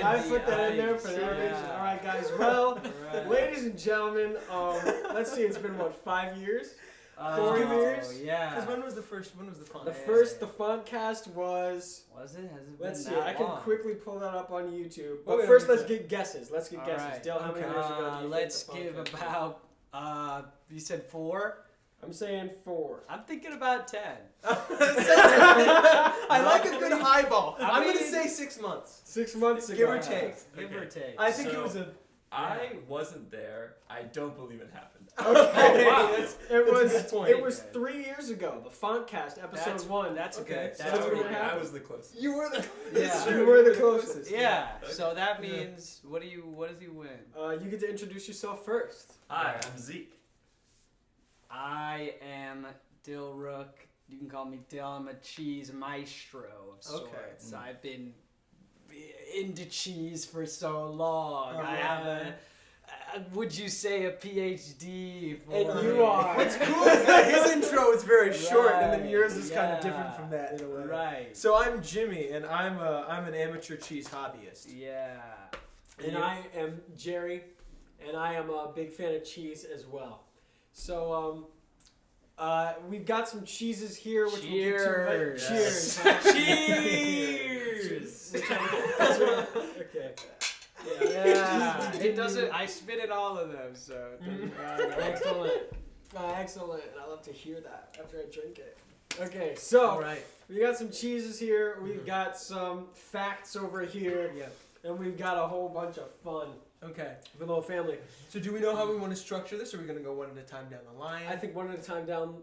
I put that in there for that reason. All right, guys. Well, ladies and gentlemen, let's see. It's been what, 5 years? 4 years? Yeah. Because when was the font? The Fontcast was. Was it? Has it been Let's see. that I can long? quickly pull that up on YouTube. Oh, But yeah, first, me let's too. get guesses. Let's get guesses. Alright. Dale, how many years ago do you let's think give the Fontcast was? about. You said 4. I'm saying 4. I'm thinking about 10. I like a good highball. I I'm going to mean- say 6 months. 6 months ago. Give or take. Give or take. I think it So- was a... I wasn't there. I don't believe it happened. Okay. Wow. It That's a was. good point. It was 3 years ago. The Fontcast, episode 1. That's Okay. good. So That's what really it good. happened. I was the closest. You were the... Yeah. You were the closest. Yeah. Okay. So that means what does he win? You get to introduce yourself first. Hi, I'm Zeke. I am Dill Rook. You can call me Dill. I'm a cheese maestro of sorts. I've been into cheese for so long. I have a would you say a PhD? For And you are. What's cool is that his intro is very short, and then Right, yours is kind yeah. of different from that in a way. Right. So I'm Jimmy, and I'm an amateur cheese hobbyist. Yeah. And I am Jerry, and I am a big fan of cheese as well. So, we've got some cheeses here, which Cheers. we'll get to. Cheers. Okay. Yeah. It doesn't. I spit in all of them, so. It doesn't matter. Excellent. Excellent. I love to hear that after I drink it. Okay, so All right. we got some cheeses here. We've got some facts over here, Yeah. and we've got a whole bunch of fun Okay. for the whole family. So do we know how we want to structure this? Or are we going to go one at a time down the line? I think one at a time down.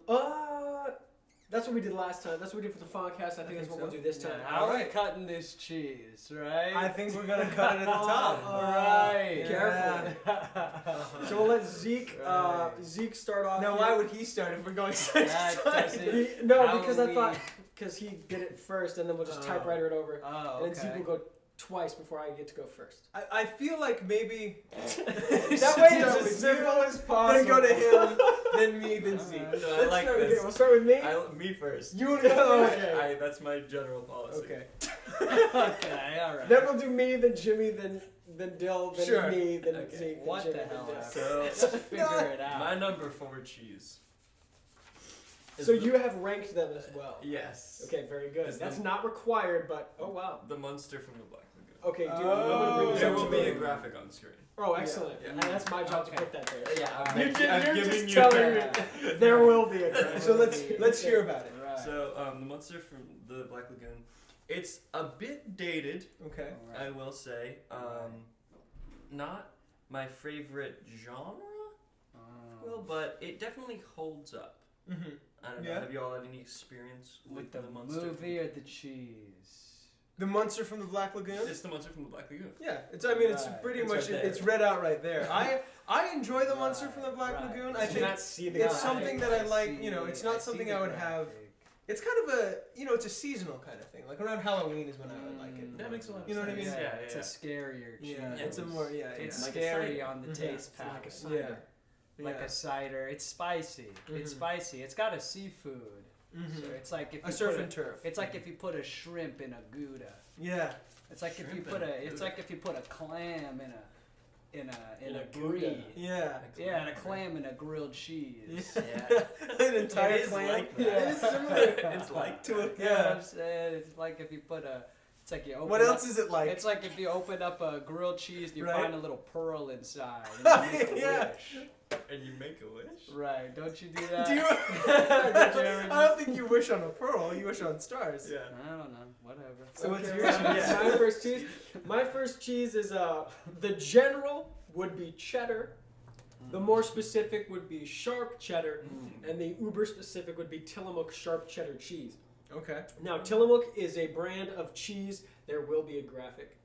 That's what we did last time. That's what we did for the Fontcast. I think that's what we'll do this time. Yeah, how are we Alright. cutting this cheese, right? I think we're going to cut it at the top. Right. Careful. So we'll let Zeke Zeke start off. Now, here. why would he start if we're going side That to side? doesn't- No, How because we- I thought because he did it first, and then we'll just Oh. typewriter it over, Oh, and then Zeke okay. will go twice before I get to go first. I feel like maybe... That way it's as simple as Then possible. go to him, then me, then Zeke. So I like Okay, this. we'll start with me. Me first. You want to go? Okay. That's my general policy. Okay. Okay, alright. Then we'll do me, then Jimmy, then Dill, then Sure. me, then Okay. Zeke, then What Jimmy, the then hell Dill. ever. So Let's figure it out. my number 4 cheese. is So the- you have ranked them as well. Yes. Okay, very good. Is That's the- not required, but oh wow. The monster from the Black Lagoon. Okay, dude. Oh. There will be a graphic on screen. Oh, excellent. Yeah. And that's my job Okay. to put that there. Yeah, You I'm you're giving just you telling credit. me there will be a credit. So let's hear about it. Right. So the monster from the Black Lagoon, it's a bit dated, Okay. I will say. Not my favorite genre, well, but it definitely holds up. Mm-hmm. I don't know. Yeah. Have you all had any experience with the monster? movie or the cheese? The monster from the Black Lagoon? It's the monster from the Black Lagoon. Yeah, it's pretty It's much, right there. it's read out right there. I enjoy the monster from the Black Right. Lagoon. I Did you think not see the it's graphic? something that I like, see- it's not I see something the I would have. graphic. It's kind of a, it's a seasonal kind of thing. Like around Halloween is when I would like it. That makes a lot of You know what I sense. mean? Yeah, It's a scarier cheese. Yeah, it's a more, It's Like a scary cider. on the Mhm. taste It's like a palate. cider. Like a cider. It's spicy. It's Mhm. spicy. It's got a seafood. Mhm. So it's like if you A surf put and turf. It's like if you put a shrimp in a Gouda. Yeah. It's like if you Shrimp put in a it's Gouda. like if you put a clam in In a a Brie. Gouda. Yeah. Yeah, and a clam in a grilled cheese. Yeah. An entire It is clam. like that. Yeah. It's similar. It's like to it. You know what I'm saying? It's like if you put a. It's like you open. What up, else is it like? It's like if you open up a grilled cheese and you Right. find a little pearl inside. And you make a Yeah. wish. And you make a wish? Right? Don't you do that? Do you? I don't think you wish on a pearl. You wish on stars. Yeah. I don't know. Whatever. So what's Okay, your well, cheese? My first cheese. My first cheese is the general would be cheddar. The more specific would be sharp cheddar, and the uber specific would be Tillamook sharp cheddar cheese. Okay. Now, Tillamook is a brand of cheese. There will be a graphic.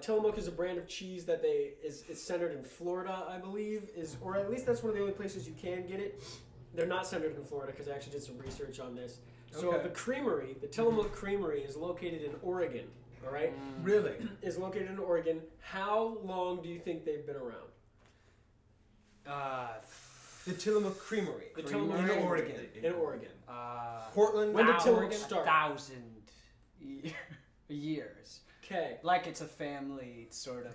Tillamook is a brand of cheese that is centered in Florida, I believe, or at least that's one of the only places you can get it. They're not centered in Florida because I actually did some research on this. So Okay. the creamery, the Tillamook Creamery, is located in Oregon. All right, Really? is located in Oregon. How long do you think they've been around? The Tillamook Creamery. The Creamery Tillamook in Creamery. Oregon. In Oregon. Portland. When did Thou- Tillamook start? 1,000 years. Okay. Like it's a family sort of.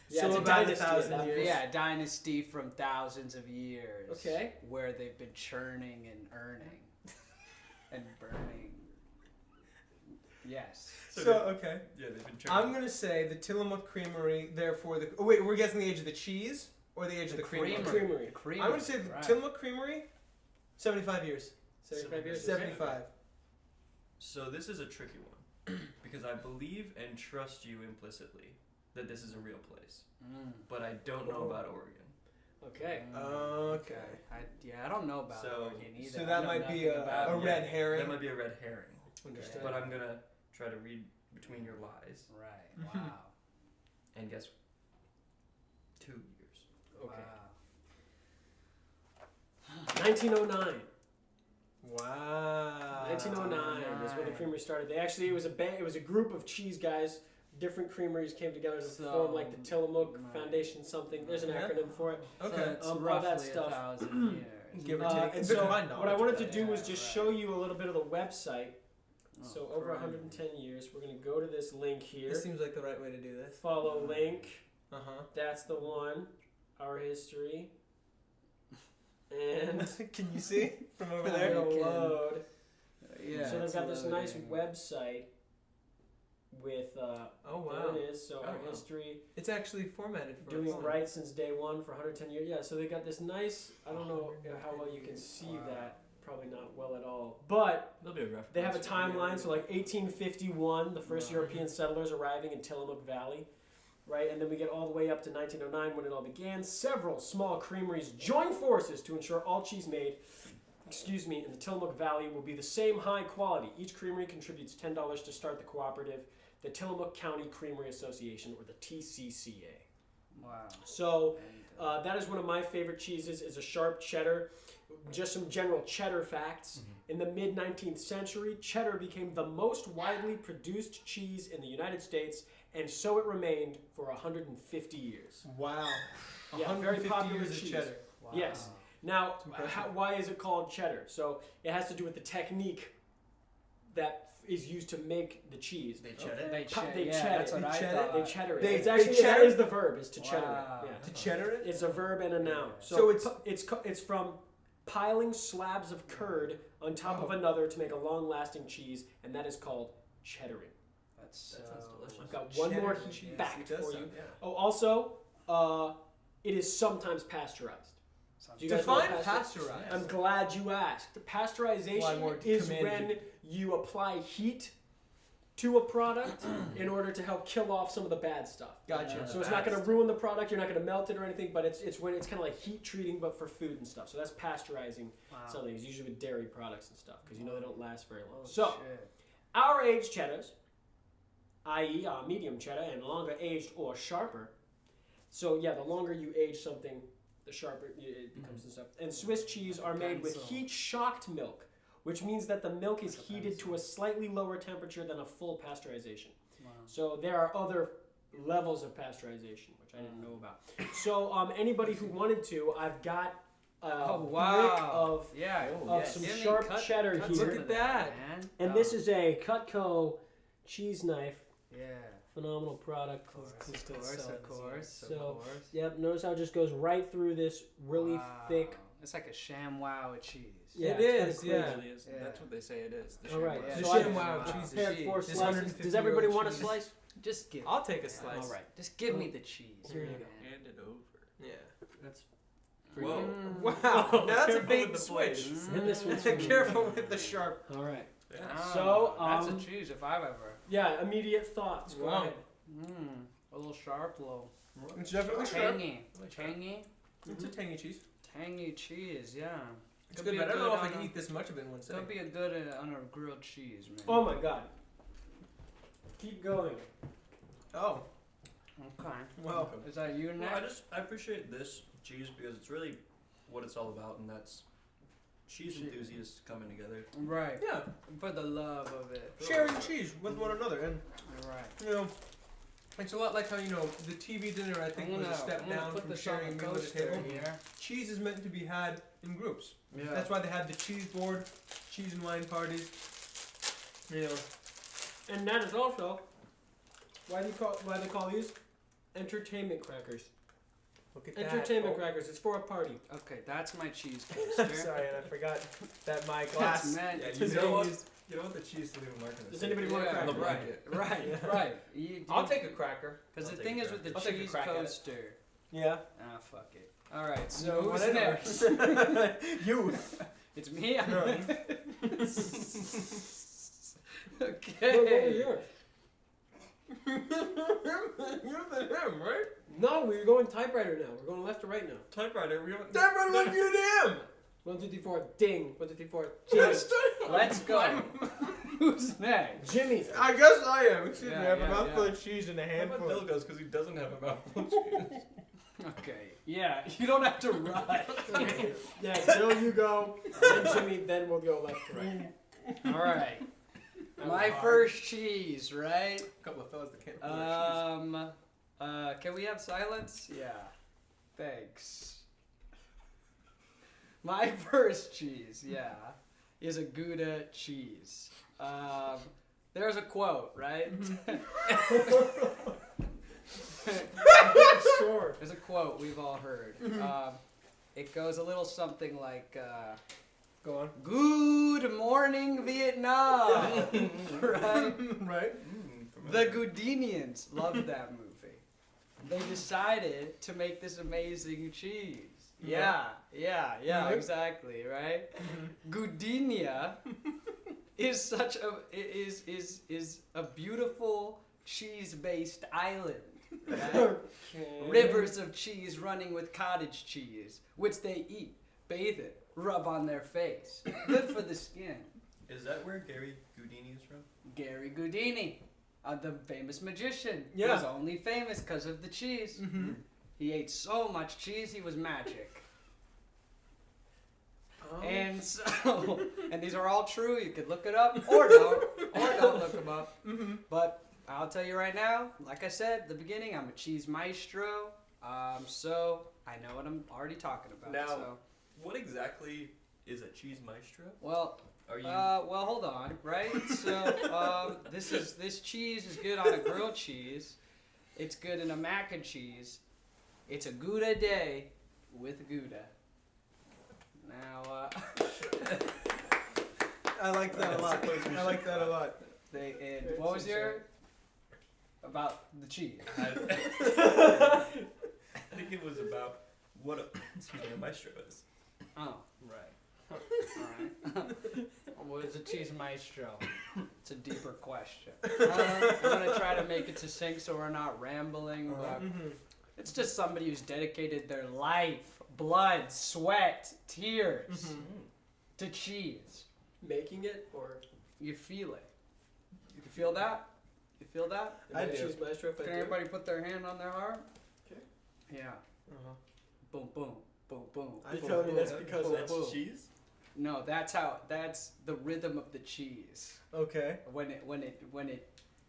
Yeah, So it's a about dynasty 1,000 at that years. point. Yeah, dynasty from thousands of years. Okay. Where they've been churning and earning and burning. Yes. So okay. Yeah, they've been I'm gonna say the Tillamook Creamery. Therefore, the wait, we're guessing the age of the cheese or the age of the creamery. Creamery. I'm gonna say the Tillamook Creamery. 75 years. 75 years. 75. So this is a tricky one because I believe and trust you implicitly that this is a real place, but I don't know about Oregon. Okay. Okay. I don't know about So- Oregon either. So I that know might be nothing about a it. red herring. That might be a red herring, Understood. but I'm gonna try to read between your lies Right. Wow. and guess 2 years. Okay. Wow. 1909. Wow. 1909 is when the creamery started. It was a group of cheese guys. Different creameries came together to form like the Tillamook Foundation something. There's an Yeah. acronym for it. Okay. So it's all that roughly stuff. 1,000 years. Give or take. And The so combined what I knowledge wanted of to that, do yeah, was just right. show you a little bit of the website. Oh, So over crap. 110 years. We're going to go to this link here. This seems like the right way to do this. Follow link. Uh That's the one. Our history. And huh. Can you see from over it'll there? can. load. Yeah. So they've it's got this nice loading. website with Oh wow. there it is. So Oh, our wow. history, It's actually formatted for doing us. it right since day one for 110 years. Yeah, so they got this nice. I don't know how well you can see Wow. that. Probably not well at all. But There'll be a reference. they have a timeline. So like 1851, the first Wow. European settlers arriving in Tillamook Valley, right? And then we get all the way up to 1909 when it all began. Several small creameries joined forces to ensure all cheese made. In the Tillamook Valley will be the same high quality. Each creamery contributes $10 to start the cooperative, the Tillamook County Creamery Association, or the TCCA. Wow. So that is one of my favorite cheeses. Is a sharp cheddar. Just some general cheddar facts. In the mid-19th century, cheddar became the most widely produced cheese in the United States, and so it remained for 150 years. Wow. Yeah, 150 very popular years of cheese. cheddar. Wow. Yes. Now, impressive. why is it called cheddar? So it has to do with the technique that is used to make the cheese. They ched it. They cheddar. They Yeah, cheddar. that's what They I cheddar. thought. They cheddar it. They- It's they actually cheddar? that is the verb. Is to cheddar Wow. it. Yeah. To cheddar it? It's a verb and a noun. Yeah. So So it's from piling slabs of curd on top of Oh. another to make a long-lasting cheese, and that is called cheddaring. That's That sounds delicious. I've got one more Cheddar heat cheese. fact It does for sound- you. yeah. Oh, also, it is sometimes pasteurized. Do you guys Define know pasteurized. I'm glad you asked. Pasteurization Why more is commanded when you apply heat to a product in order to help kill off some of the bad stuff. Gotcha. Yeah. So it's not going to ruin the product. You're not going to melt it or anything, but it's when it's kind of like heat treating, but for food and stuff. So that's pasteurizing Wow. something. It's usually with dairy products and stuff because they don't last very long. Oh, So shit. our aged cheddars, i.e., medium cheddar, and longer aged or sharper. So yeah, the longer you age something, the sharper it becomes and stuff. And Swiss cheese are made with Pencil. heat-shocked milk, which means that the milk is That's a heated to pencil. a slightly lower temperature than a full pasteurization. Wow. So there are other levels of pasteurization, which I didn't know about. So anybody who wanted to, I've got a brick of yeah. of some sharp cheddar cut here. some Look of at that. man. And Oh, this is a Cutco cheese knife. yeah. Phenomenal product. Of course, Can still of course, sell of this course, here. of So, course. yep, notice how it just goes right through this really Wow. thick. It's like a ShamWow of cheese. Yeah, It it's is, kinda yeah. crazy. Yeah. That's what they say it is. All right, Yeah, The so I ShamWow cheese. prepared cheese. 4 This slices. 150 Does everybody year want a cheese. slice? Just give. I'll take a it. slice. All right, just give me the cheese. Here you man. go. Hand it over. Yeah. That's Whoa. Mm. Wow. Now that's a Careful big with the switch. plate. And this one's for me. Careful with the sharp. all right. Ah, So, that's um, a cheese if I've ever. Yeah, immediate thoughts. Go Wow. ahead. A little sharp, little It's definitely sharp. tangy, tangy, It's a tangy cheese. tangy cheese. Yeah. It's Could good, be but I a don't know good if I on can a- eat this much of it in one Could sitting. be a good on a grilled cheese, man. Oh my god. Keep going. Oh, Okay. welcome. Is that you Well, next? I appreciate this cheese because it's really what it's all about, and that's cheese enthusiasts coming together. Right. Yeah, For the love of it. sharing cheese with one another, and Right. you know, it's a lot like how the TV dinner I think was a step I'm gonna down put from this sharing a on the meal at a coaster table. here. Cheese is meant to be had in groups. Yeah. That's why they had the cheese board, cheese and wine parties. You know, And that is also Why they call these entertainment crackers? Look at that. Entertainment crackers. It's for a party. Okay, that's my cheese coaster. Sorry, and I forgot that my glass. meant Yeah, to you know what? use- You know what? The cheese to leave a mark on Does the anybody want a Yeah, cracker? on the blanket. Right. I'll take a cracker. Because I'll the take thing a is with the I'll take a cheese crack at it. coaster. Yeah. Ah, fuck it. All right, so So who's whatever. next? You. It's me. No. What was Okay. yours? You're the him, right? No, we're going typewriter now. We're going left to right now. Typewriter. We don't. That right when you him. 1, 2, 3, 4. Ding. 1, 2, 3, 4. Yes. Let's go. Who's next? Jimmy's. I guess I am. Excuse me. I have Yeah, a mouthful yeah. of cheese and a How about handful. Bill goes because he doesn't have a mouthful of cheese. Okay. Yeah, you don't have to rush. Yeah, Bill, you go. Then Jimmy, then we'll go left to right. All right. That My was hard. first cheese, right? A couple of fellas that can't cheese. Can we have silence? Yeah. Thanks. My first cheese, yeah, is a Gouda cheese. There's a quote, right? Sure. There's a quote we've all heard. It goes a little something like, Go on. "Good morning, Vietnam." Right? Right. The Goudinians loved that movie. They decided to make this amazing cheese. Yeah, Mhm. exactly, right? Goudinia is such a is a beautiful cheese-based island. Right? Okay. Rivers of cheese running with cottage cheese, which they eat, bathe it, rub on their face. Good for the skin. Is that where Gary Goudini is from? Gary Goudini, the famous magician, Yeah. was only famous because of the cheese. Mm-hmm. He ate so much cheese, he was magic. And so, and these are all true. You could look it up or don't look them up. Mm-hmm. But I'll tell you right now, like I said at the beginning, I'm a cheese maestro. So I know what I'm already talking about. Now- So, What exactly is a cheese maestro? well, Are you? well, hold on, right? So, this cheese is good on a grilled cheese. It's good in a mac and cheese. It's a Gouda day with Gouda. Now, I like that a lot. I like that a lot. what was your about the cheese? I think it was about what a maestro is. Oh, right. All right. What is a cheese maestro? It's a deeper question. I'm gonna try to make it succinct so we're not rambling, but Mm-hmm. it's just somebody who's dedicated their life, blood, sweat, tears to cheese. Making it or You feel it. You can feel that? You feel that? am I I do. cheese maestro if I Can do? everybody put their hand on their heart? Okay. Yeah. Uh-huh. Boom, boom, boom, boom. You boom, telling me boom, that's boom, because boom, That's boom. cheese. No, that's the rhythm of the cheese. Okay. When it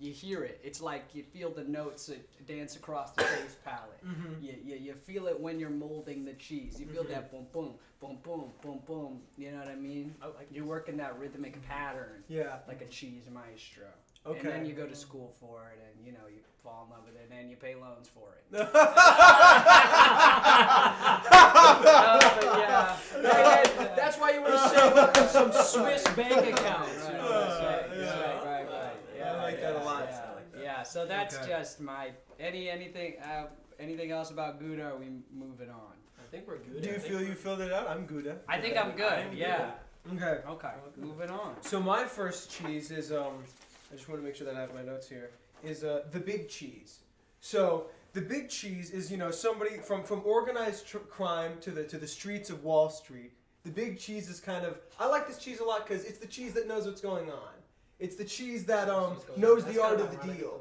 you hear it, it's like you feel the notes that dance across the face palette. Mm-hmm. You feel it when you're molding the cheese. You feel that boom boom boom boom boom boom. You know what I mean? I like You're working that rhythmic pattern Yeah. like a cheese maestro. Okay. And then you go to school for it, and you fall in love with it, and you pay loans for it. Yeah. That's why you want to save up for some Swiss bank accounts. Right, You know what I'm saying? yeah. right. Yeah, I like that a lot. Yeah, I like that. yeah, so that's Okay. just my anything else about Gouda? Are we moving on? I think we're good. Do you feel you filled it out? I'm Gouda. I think I'm good. I'm Yeah. Okay. Okay. Moving on. So my first cheese is I just want to make sure that I have my notes here. Is the big cheese. So the big cheese is somebody from organized crime to the streets of Wall Street. The big cheese is kind of I like this cheese a lot because it's the cheese that knows what's going on. It's the cheese that knows the art of the deal.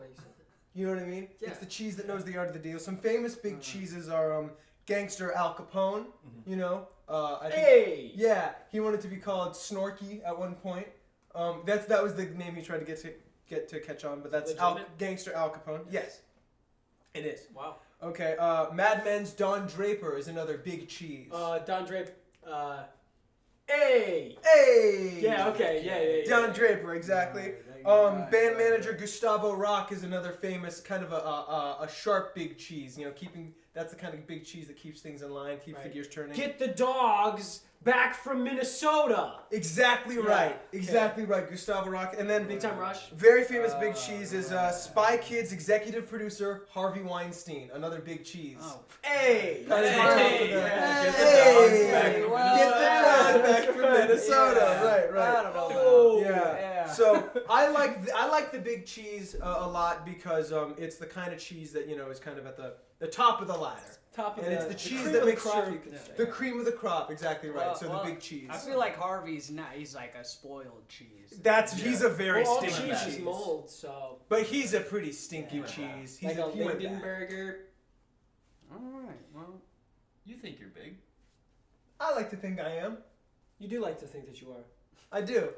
You know what I mean? Yeah. It's the cheese that knows the art of the deal. Some famous big cheeses are Gangster Al Capone. You know. I think, Hey! yeah, he wanted to be called Snorky at one point. That was the name he tried to get to catch on, but that's Gangster Al Capone. Yes, it is. Wow. Okay, Mad Men's Don Draper is another big cheese. Don Draper. Hey! Hey! Yeah, okay, yeah. Don Draper, exactly. Band manager Gustavo Rock is another famous kind of a sharp big cheese. You know, that's the kind of big cheese that keeps things in line, keeps the gears turning. Get the dogs back from Minnesota. Exactly right. Exactly right. Gustavo Rock. And then Big Time Rush. very famous big cheese is Spy Kids executive producer Harvey Weinstein. Another big cheese. Oh. Hey! Kind of Hey! on top of Yeah. that. Get the dogs back from Get the dogs back from Minnesota. Yeah. Right. I don't know. Oh, Yeah. So I like the big cheese a lot because it's the kind of cheese that is kind of at the top of the ladder. Top of And the, it's the cheese cream that of the makes crop, sure you could say. the cream of the crop. Exactly right. Well, So well, the big cheese. I feel like Harvey's not. He's like a spoiled cheese. He's a very all stinky cheese cheese. is mold, so But he's a pretty stinky Yeah. cheese. like a he went bad. Lindenberger. All right. Well, You think you're big? I like to think I am. You do like to think that you are. I do.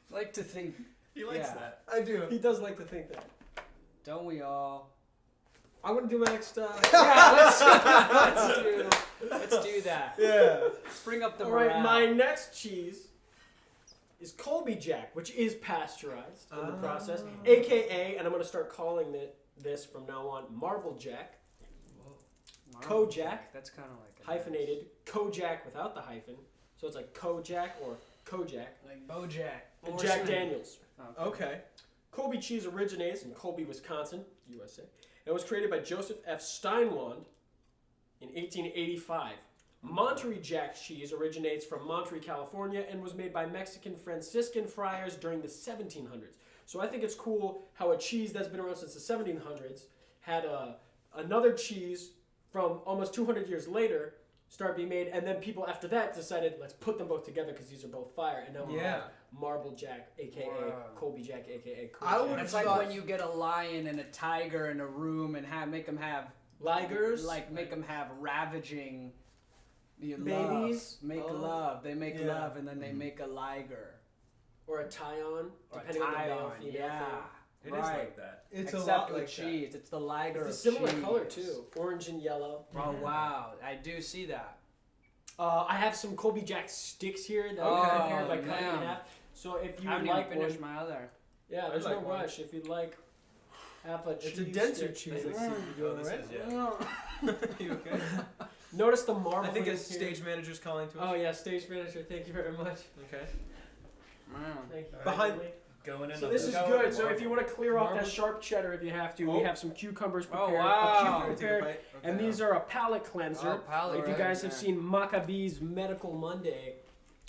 like to think. He likes Yeah. that. I do. He does like to think that. Don't we all? I'm gonna do my next. Yeah. Let's do that. Yeah. Bring up the All right, morale. my next cheese is Colby Jack, which is pasteurized in the process, aka, and I'm gonna start calling it this from now on, Marble Jack, Wow. Kojak, That's kind of like a hyphenated, Kojak without the hyphen, so it's like Kojak or Kojak, like BoJack. and Jack Daniels. Okay. Colby cheese originates in Colby, Wisconsin, USA, and was created by Joseph F. Steinwand in 1885. Monterey Jack cheese originates from Monterey, California, and was made by Mexican Franciscan friars during the 1700s. So I think it's cool how a cheese that's been around since the 1700s had another cheese from almost 200 years later start being made, and then people after that decided, let's put them both together because these are both fire, and now we have Marble Jack, aka Wow. Colby Jack, aka Kojak. I would- It's like when you get a lion and a tiger in a room and make them have Ligers, make them have ravaging Babies? Love. Make Oh. love. They make Yeah. love and then they make a liger. or a tie-on, Or depending a on the male tie-on. female Yeah. It is right. like that. It's Except a lot with like cheese. It's the liger It's a of similar cheese. color too, orange and yellow. Oh wow, I do see that. I have some Colby Jack sticks here that Oh, I prepared by cutting man. in half. So if you I haven't would like even finished one, my other. yeah, there's like no one. rush. If you'd like, have a It's cheese a denser stick. cheese. Let's I see see. if you're Oh, doing this it. is, yeah. You okay? Notice the marble. I think in a here. stage manager's calling to us. Oh yeah, stage manager. Thank you very much. Okay. Man. Thank you. Behind- kindly. Going in So on this the is go good. with So if you want to clear off that Marble. sharp cheddar, if you have to, we Oh. have some cucumbers Oh, prepared. wow. A cube Take a prepared. bite. And Okay. these are a palate cleanser. Oh, palate If you guys have cleanser. seen Maccabee's Medical Monday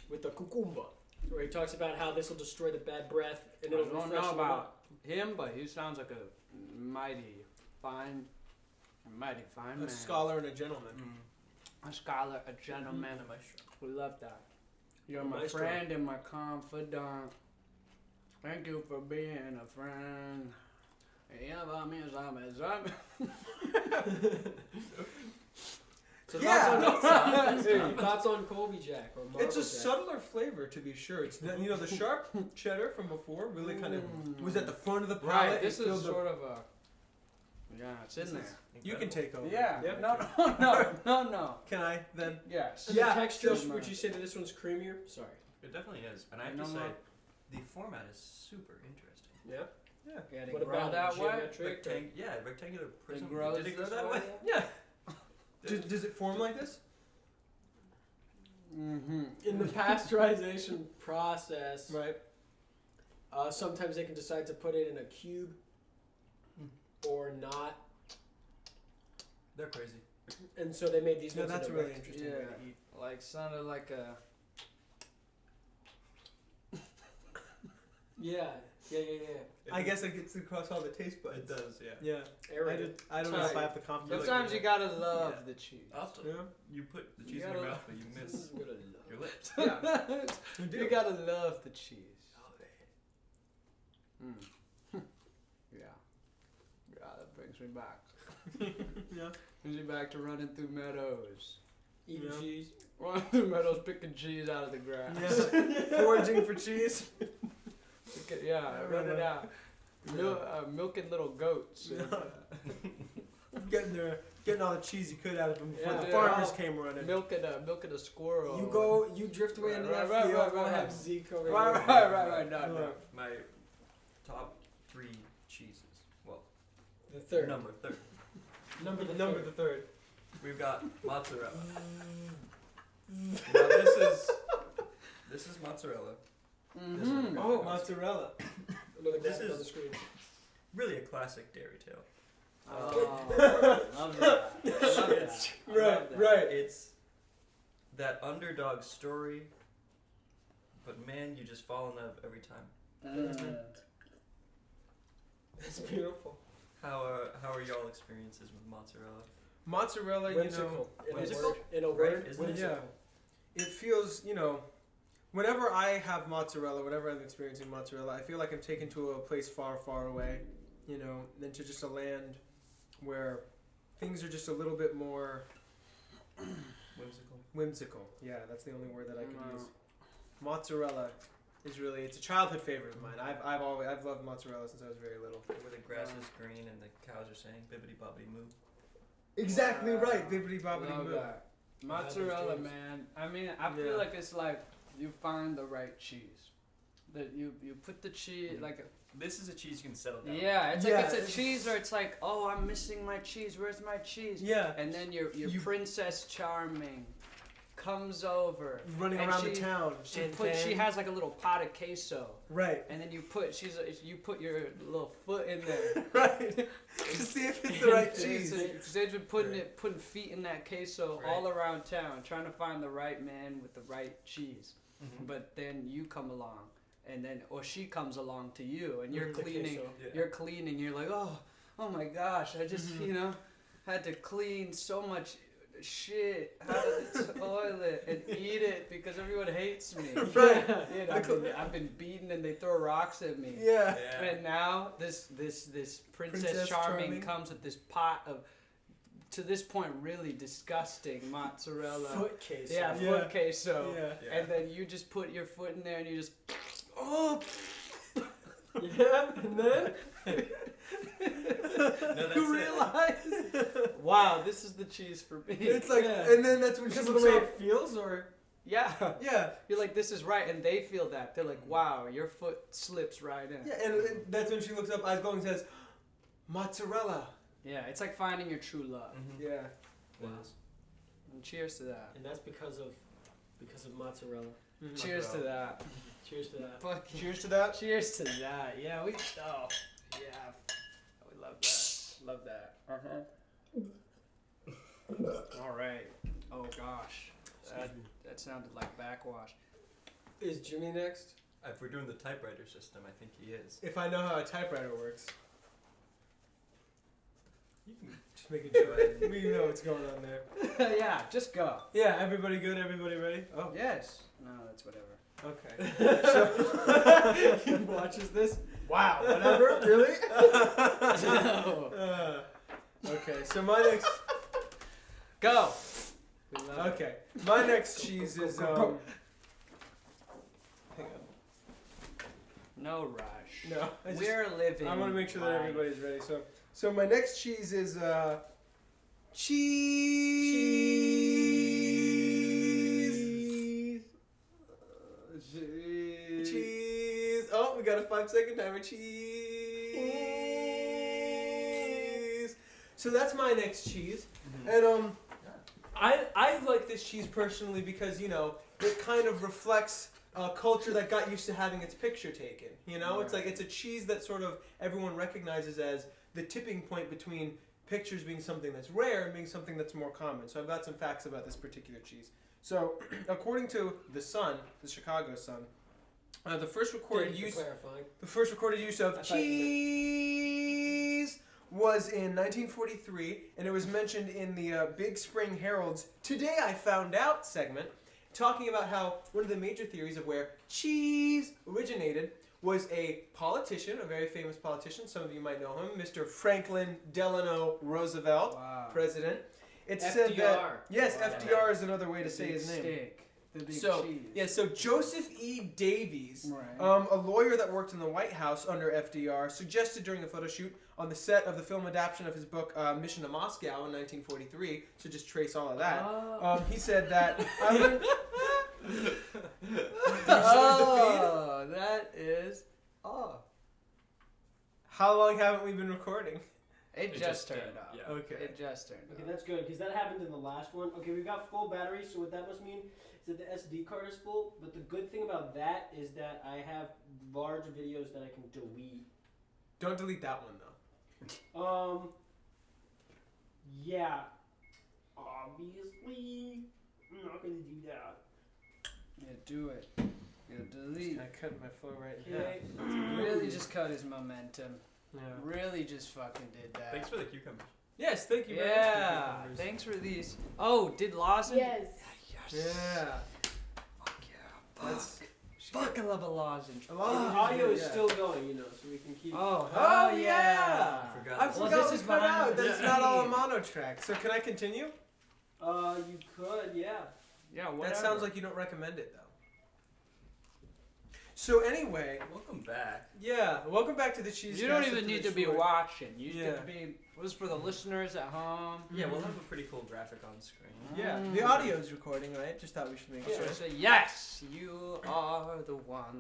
with the cucumba, where he talks about how this will destroy the bad breath and I it'll don't refresh know you about up. him, but he sounds like a mighty fine a man. scholar and a gentleman. A scholar, a gentleman. the maestro. We love that. You're my Maestro. friend and my confidant. Thank you for being a friend. So Yeah. thoughts on Colby Jack or Marble It's a Jack? subtler flavor, to be sure. It's the sharp cheddar from before really kind of was at the front of the palate. Right, this It is filled the- sort of a. Yeah, it's in there. You can take over. Yeah. Yep. No. Can I then? Yes. And Yeah, the texture, sure. would you say that this one's creamier? Sorry. It definitely is. And I have No, to no. say, the format is super interesting. Yeah. Yeah, What grow about that way? geometric? Rectangular prism. grows Did it grow this that way? way? Yeah. Does it form like this? Mm-hmm. In the pasteurization process, Right. sometimes they can decide to put it in a cube or not, They're crazy. and so they made these. No, ones that's in a a really rect- interesting way Yeah. to eat. Like sounded like a. Yeah. I guess it gets across all the taste buds. It does, yeah. Yeah. Aerated. I don't know if I have the confidence. Sometimes you gotta love Yeah. the cheese. Often, Yeah. you put the cheese You in your gotta- mouth, but you miss your lips. Yeah. You gotta love the cheese. Mm. Yeah. Yeah, that brings me back. Yeah. Brings me back to running through meadows. Eating Yeah. cheese. Running through meadows, picking cheese out of the grass. Yeah. Foraging for cheese. Yeah, running out. Milking little goats. And, Getting their getting all the cheese you could out of them before Yeah, the dude, farmers I'll- came running. Milking a squirrel. You drift away into that Right, field. right, We'll right. have Zeke over Right, here. right. No. My top 3 cheeses. Well, The third. number third. Number the Number third. the third. We've got mozzarella. Mm. Now this is mozzarella. This one we're gonna Oh, have. mozzarella. Another This graphic on is- the screen. Really a classic dairy tale. Oh, love that. Love It's- that. I love that. Right. It's that underdog story, but man, you just fall in love every time. Mm. It's beautiful. How are y'all experiences with mozzarella? Mozzarella, you know, Whimsical. In Whimsical? a word. In a Right, word. isn't it? Whimsical. it feels, you know, whenever I have mozzarella, whenever I'm experiencing mozzarella, I feel like I'm taken to a place far, far away, you know, than to just a land where things are just a little bit more Whimsical. whimsical. Yeah, that's the only word that I can Wow. use. Mozzarella is really, it's a childhood favorite of mine. I've loved mozzarella since I was very little. Where the grass is green and the cows are saying bibbidi bobbidi moo. Exactly Wow. right, bibbidi bobbidi Love moo. that. Mozzarella, James. man. I mean, I Yeah. feel like it's like you find the right cheese. That you put the cheese like This is a cheese you can settle down. yeah, it's Yeah, like it's a it's- cheese or it's like oh I'm missing my cheese. Where's my cheese? Yeah, And then your You- Princess Charming comes over. running and around she- the town. She and she then- has like a little pot of queso, right, and then you put your little foot in there. right, to see if it's the right cheese. They've been putting feet in that queso Right. all around town, trying to find the right man with the right cheese. Mhm. But then you come along, and then or she comes along to you, and you're With the cleaning. queso. Yeah. You're cleaning. You're like, oh my gosh, I just had to clean so much shit out of the toilet and eat it because everyone hates me. Right. Dude, I've been beaten and they throw rocks at me. Yeah. Yeah. And now this Princess Princess Charming Charming. comes with this pot of, to this point, really disgusting mozzarella. Foot case. Yeah, Yeah. foot queso. Yeah. Yeah. And then you just put your foot in there and you just, oh, Yeah, and then No, that's you it. realize, wow, this is the cheese for me. It's like, Yeah. and then that's when she because of the looks way up. it feels, or yeah. Yeah, You're like, this is right, and they feel that. They're like, wow, your foot slips right in. yeah, and that's when she looks up, eyes glowing, and says, mozzarella. Yeah, it's like finding your true love. Mhm. Yeah. It is. And cheers to that. and that's because of mozzarella. Mhm. Cheers to that. Cheers to that. Fuck you. Cheers to that. Cheers to that. Yeah, yeah. We love that. Love that. All right. Oh gosh. That sounded like backwash. Is Jimmy next? If we're doing the typewriter system, I think he is. If I know how a typewriter works. You can Just making sure we know what's going on there. Yeah, just go. Yeah, everybody good? Everybody ready? Oh, Yes. No, that's whatever. okay. He watches this. Wow, whatever? Really? No. Okay, so my next. Go. We love it. Okay, my next cheese is hang on. No rush. No, I just, We're living. I want to make sure that life. everybody's ready. So my next cheese is cheese. Cheese. Oh, we got a 5-second timer. Cheese. So that's my next cheese, and I like this cheese personally because it kind of reflects a culture that got used to having its picture taken. It's like it's a cheese that sort of everyone recognizes as the tipping point between pictures being something that's rare and being something that's more common. So I've got some facts about this particular cheese. So according to the Sun, the Chicago Sun, the first recorded Thank you use for clarifying. the first recorded use of I thought you cheese was in 1943, and it was mentioned in the Big Spring Herald's Today I Found Out segment, talking about how one of the major theories of where cheese originated was a politician, a very famous politician. Some of you might know him, Mr. Franklin Delano Roosevelt, Wow. president. It FDR. said that yes, Wow. FDR is another way to say Big his name. Stick. The big So cheese. yeah, so Joseph E. Davies, Right. a lawyer that worked in the White House under FDR, suggested during a photo shoot on the set of the film adaptation of his book Mission to Moscow in 1943. So just trace all of that. He said that. Oh, that is. Oh, How long haven't we been recording? it just turned off. Yeah. Okay. It just turned Okay, off. that's good because that happened in the last one. Okay, we've got full battery, so what that must mean is that the SD card is full. But the good thing about that is that I have large videos that I can delete. Don't delete that one though. Yeah. Obviously, I'm not gonna do that. Yeah, do it. Yeah, delete. I cut my flow right Okay. Really just cut his momentum. Yeah. Really just fucking did that. Thanks for the cucumbers. Yes, thank you very much. Yeah, for the thanks for these. Oh, did Lawson? Yes. Yes. Yeah. Fuck yeah. That's Fuck, I love a lozenge. a The lot of audio is yeah. still going, you know, so we can keep. Oh, Oh hell yeah! I forgot. I Well, forgot this we is cut behind out. the That's scene. not all a mono track. So can I continue? You could, yeah. Yeah, whatever. That sounds like you don't recommend it though. So anyway, Welcome back. yeah, welcome back to the Cheesecast. You don't even need to be watching. You Yeah. get to be. Was for the listeners at home. Yeah, we'll have a pretty cool graphic on screen. Yeah, the audio is recording, right? Just thought we should make So sure. say yes, you are the one.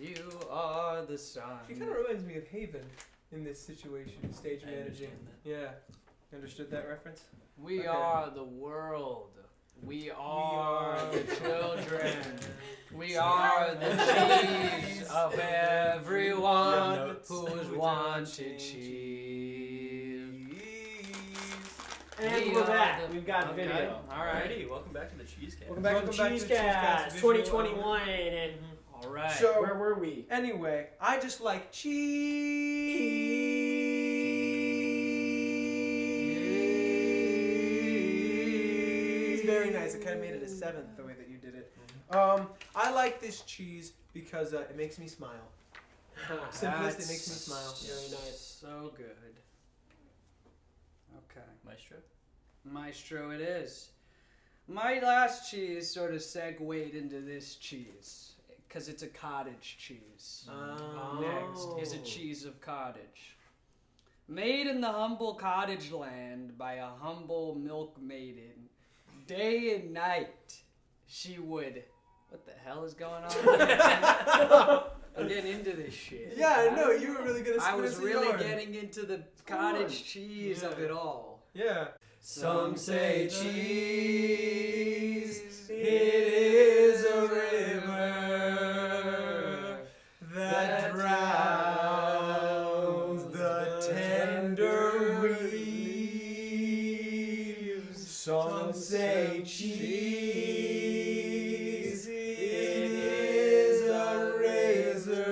You are the sun. She kind of reminds me of Haven in this situation, stage I managing. understand Yeah, understood that reference? We Okay. are the world. We are are the the children. We So- are the cheese of everyone notes. who's wanted cheese. And We we're are back. the- We've got Okay. video. Alrighty, welcome back to the Cheesecast. Welcome back to the Cheesecast visual 2021. And All right. So- where were we? Anyway, I just like cheese. Very nice. I kind of made it a 7th the way that you did it. I like this cheese because it makes me smile. Simplistic makes me smile. Very nice. So good. Okay. Maestro? Maestro it is. My last cheese sort of segued into this cheese because it's a cottage cheese. Next is a cheese of cottage. Made in the humble cottage land by a humble milk maiden. Day and night she would... What the hell is going on? I'm getting into this shit. Yeah, I know. You were really good at I spinning was the really yarn. getting into the cottage cheese of it all. Yeah. Some say cheese, it is a river that drowns the tender weeds. Some say cheese, it is a razor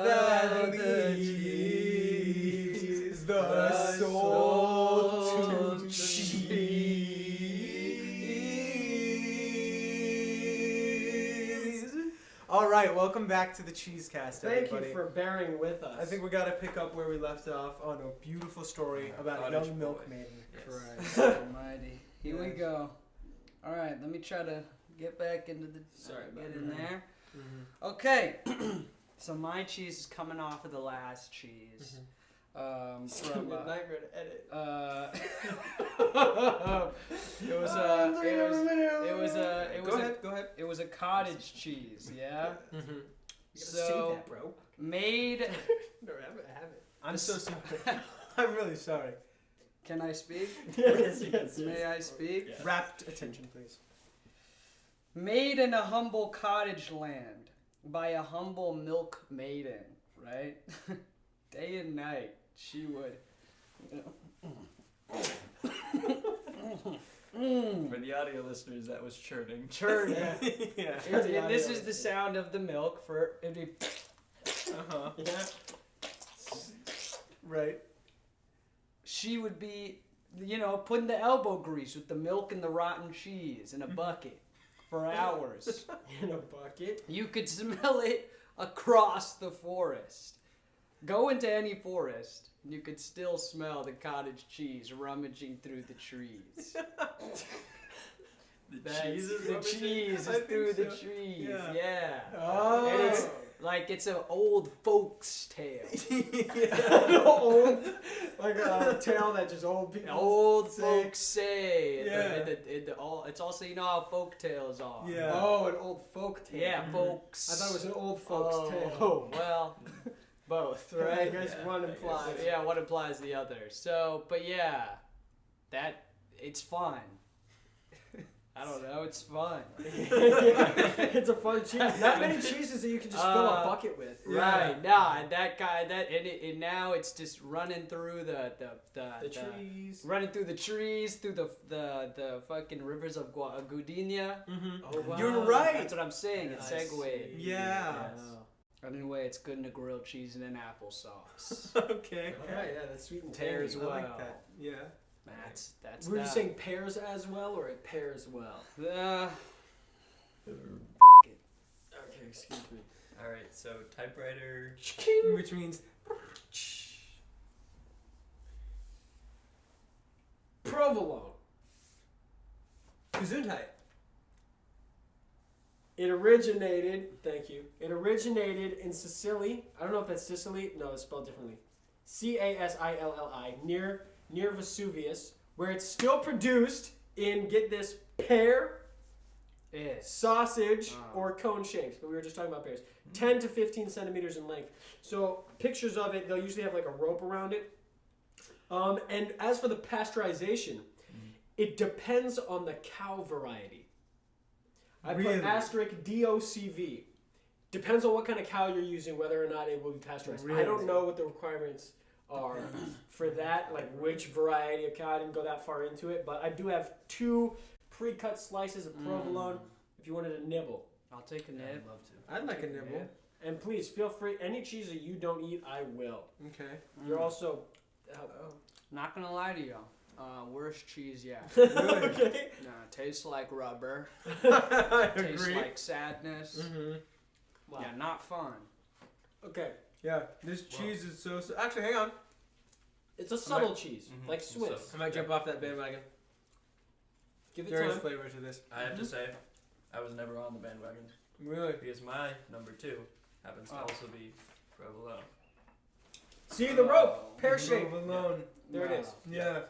that leads the soul to cheese. All right, welcome back to the Cheesecast, Thank everybody. you for bearing with us. I think we got to pick up where we left off on a beautiful story about a Cottage young boy. milkmaiden. Christ almighty. Here we go. All right, let me try to get back into the... Sorry about Get in that. there. Okay. So my cheese is coming off of the last cheese. it's gonna From be a nightmare to edit. it was Go ahead. it was a cottage cheese, yeah. You gotta So save that, bro. made. No, have it. I'm so sorry. I'm really sorry. Can I speak? Yes. May I speak? Yes. Rapt attention, please. Made in a humble cottage land by a humble milk maiden, right? Day and night, she would. For the audio listeners, that was churning. Churn. Yeah. And this is the sound of the milk for it'd be. Uh-huh. Yeah. Right. She would be, putting the elbow grease with the milk and the rotten cheese in a bucket for hours. In a bucket. You could smell it across the forest. Go into any forest, and you could still smell the cottage cheese rummaging through the trees. cheese is the rummaging? cheese I is think through the so. trees. Yeah. Yeah. Oh. And it's like it's an old folks tale. Old, like a tale that just old people. Old say. folks say. Yeah. It's also, you know how folk tales are. Yeah. Oh, an old folk tale. Yeah, folks. I thought it was an old folks tale. Oh, well, both, right? I guess one implies. Yeah, one implies the other. So, but yeah, it's fun. I don't know, it's fun. It's a fun cheese. Not many cheeses that you can just fill a bucket with. Right. Nah, and that guy, and now it's just running through the trees. running through the trees, through the fucking rivers of Gouda. Oh, wow. You're right. That's what I'm saying. It's I segued. see. Yeah. Anyway, it's good in a grilled cheese and an applesauce. Okay. Okay, yeah, that's sweet and Tears tangy. well. I like that. Yeah. That's Were you that. saying pears as well, or it pairs well? Okay, excuse me. All right, so typewriter. Which means Provolone. Gesundheit. It originated, thank you. It originated in Sicily. I don't know if that's Sicily. No, it's spelled differently. Casilli, near Vesuvius, where it's still produced in, get this, pear, sausage, or cone shapes. But we were just talking about pears. 10 to 15 centimeters in length. So pictures of it, they'll usually have like a rope around it. And as for the pasteurization, it depends on the cow variety. I Really? put asterisk DOCV. Depends on what kind of cow you're using, whether or not it will be pasteurized. I Really? don't know what the requirements are for that, like which variety of cow. I didn't go that far into it, but I do have 2 pre-cut slices of provolone if you wanted a nibble. I'll take a nib. I'd love to. I'd like a nibble. And please feel free. Any cheese that you don't eat, I will. Okay. You're also. Not gonna lie to you. Worst cheese yet. Okay. Nah, tastes like rubber. I Tastes agree. like sadness. Mm-hmm. Wow. Yeah, not fun. Okay. Yeah, this cheese is so. Actually, hang on. It's a subtle cheese, like Swiss. I might jump off that bandwagon. Give it There is time. flavor to this. I have to say, I was never on the bandwagon Really? because my number 2 happens to also be provolone. See the rope, pear shape. Provolone. There it is. Yeah.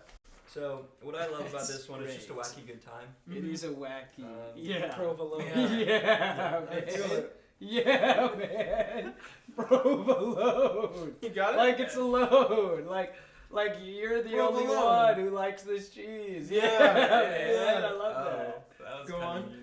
So what I love about That's this one is just a great. wacky good time. It is a wacky. Yeah. Provolone. Yeah, I man. feel it. Yeah, man. Provolone. You got it? Like it's alone. Like you're the only Provolone. one who likes this cheese. Yeah, man. yeah. I love that. That was Go kinda on. mean.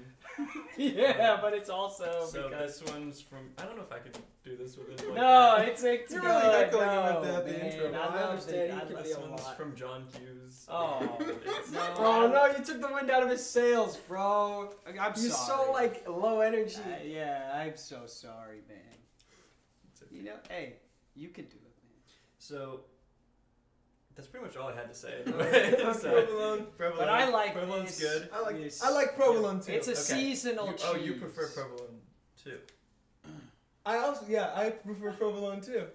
Yeah, but it's also So because this one's from. I don't know if I could do this with it. Like no, that. it's like You're really good. echoing No, with the man, intro. I I love understand. it. You I can love be This a one's lot. from John Hughes. Oh, It's- no. Oh no, you took the wind out of his sails, bro. I'm You're sorry. so like low energy. Yeah, I'm so sorry, man. It's okay. You know, hey, you can do it, man. So that's pretty much all I had to say. Okay, So, provolone. But I like provolone's this. good. I like provolone too. It's a Okay. seasonal cheese. Oh, you prefer provolone too? I prefer provolone too.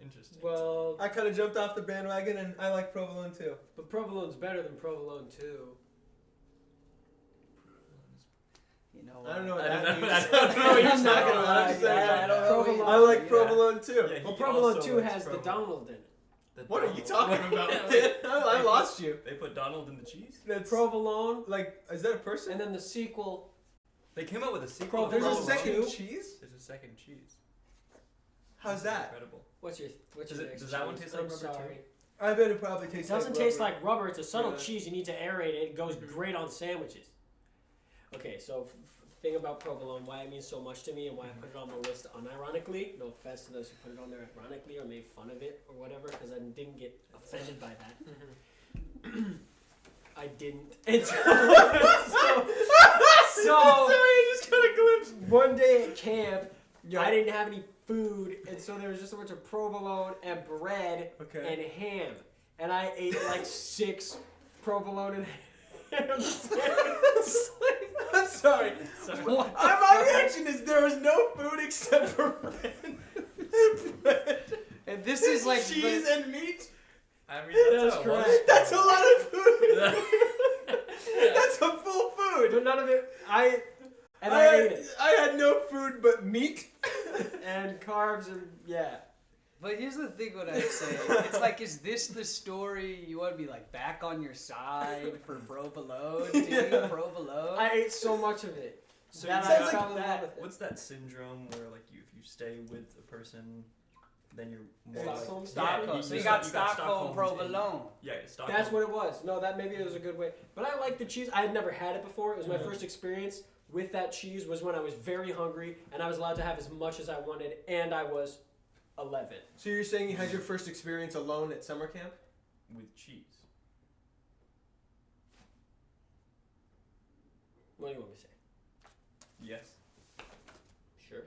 Interesting. Well, I kind of jumped off the bandwagon and I like provolone too. but provolone's better than provolone too. You know, I don't know what I that don't know. means. I don't know. I'm You're not not gonna lie. I'm just saying. I don't know. Provolone. I like Yeah. provolone too. Yeah, Well, he provolone also too likes has the provolone. Donald in it. The What are you Donald. talking about? Yeah. I lost you. They put Donald in the cheese. That's Provolone, like, is that a person? and then the sequel. They came out with a sequel. There's a Provolone second too? cheese? There's a second cheese. How's that? Incredible. What's your Does it- next does that one cheese? taste like I'm rubber sorry. I bet it probably It tastes doesn't like taste rubber. like rubber. It's a subtle Yeah. cheese. You need to aerate it. It goes great on sandwiches. Okay, so thing about provolone, why it means so much to me and why I put it on the list unironically. No offense to those who put it on there ironically or made fun of it or whatever, because I didn't get offended by that. I didn't. It's so Sorry, I just got a glimpse. one day at camp, I didn't have any food, and so there was just a bunch of provolone and bread Okay. and ham, and I ate like 6 provolone and ham sandwiches. I'm sorry. My reaction is there was no food except for bread. And this is like cheese and meat. I mean, That's that's how it was. correct. That's a lot of food. That's a full food. food. But none of it. I ate it. I had no food but meat. And carbs and yeah. But here's the thing what I'd say. It's like, is this the story you want to be like back on your side for provolone? Team provolone? I ate so much of it. So that you I got fell in love with it. what's that syndrome where like if you stay with a person, then you're more Stockholm like Stockholm. So you got Stockholm provolone. Yeah, Stockholm. That's what it was. No, that maybe it was a good way. But I like the cheese. I had never had it before. It was my first experience with that cheese. Was when I was very hungry and I was allowed to have as much as I wanted, and I was 11. So you're saying you had your first experience alone at summer camp? with cheese. What do you want me to say? Yes. Sure.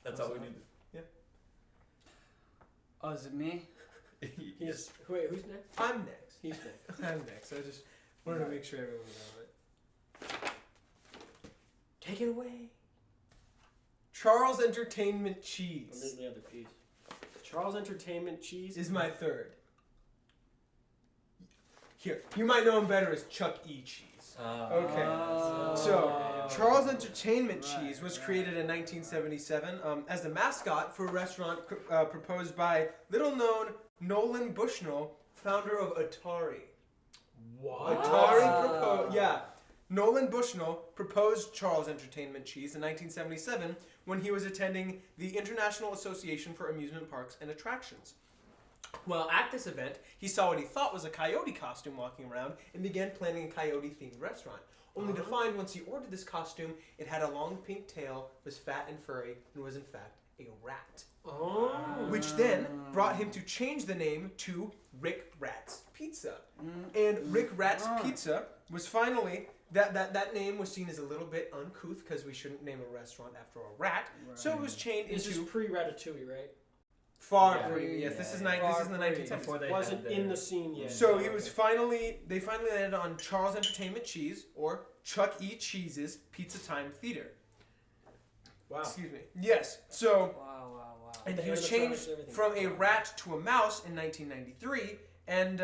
That's all we need. Oh, is it me? Wait, who's next? I'm next. He's next. I'm next. I just wanted to make sure everyone was on it. Take it away. Charles Entertainment And there's Cheese the other piece. Charles Entertainment Cheese is my third. Here, you might know him better as Chuck E. Cheese. Okay. So, Charles Entertainment Cheese was created in 1977 as the mascot for a restaurant proposed by little-known Nolan Bushnell, founder of Atari. What? Atari proposed. Yeah. Nolan Bushnell proposed Charles Entertainment Cheese in 1977 when he was attending the International Association for Amusement Parks and Attractions. Well, at this event, he saw what he thought was a coyote costume walking around and began planning a coyote-themed restaurant. Only to find once he ordered this costume, it had a long pink tail, was fat and furry, and was in fact a rat. Oh. Which then brought him to change the name to Rick Rat's Pizza. And Rick Rat's Pizza was finally... That name was seen as a little bit uncouth because we shouldn't name a restaurant after a rat. Right. So it was changed This into... is pre-Ratatouille, right? Far Yeah. pre. Yes, Yeah. this is in the 1970s. Before they Wasn't had in the scene yet. So he was they finally landed on Charles Entertainment Cheese, or Chuck E. Cheese's Pizza Time Theater. Wow. Excuse me. Yes. So, Wow. and The he was animatronics changed and everything. from a rat to a mouse in 1993, and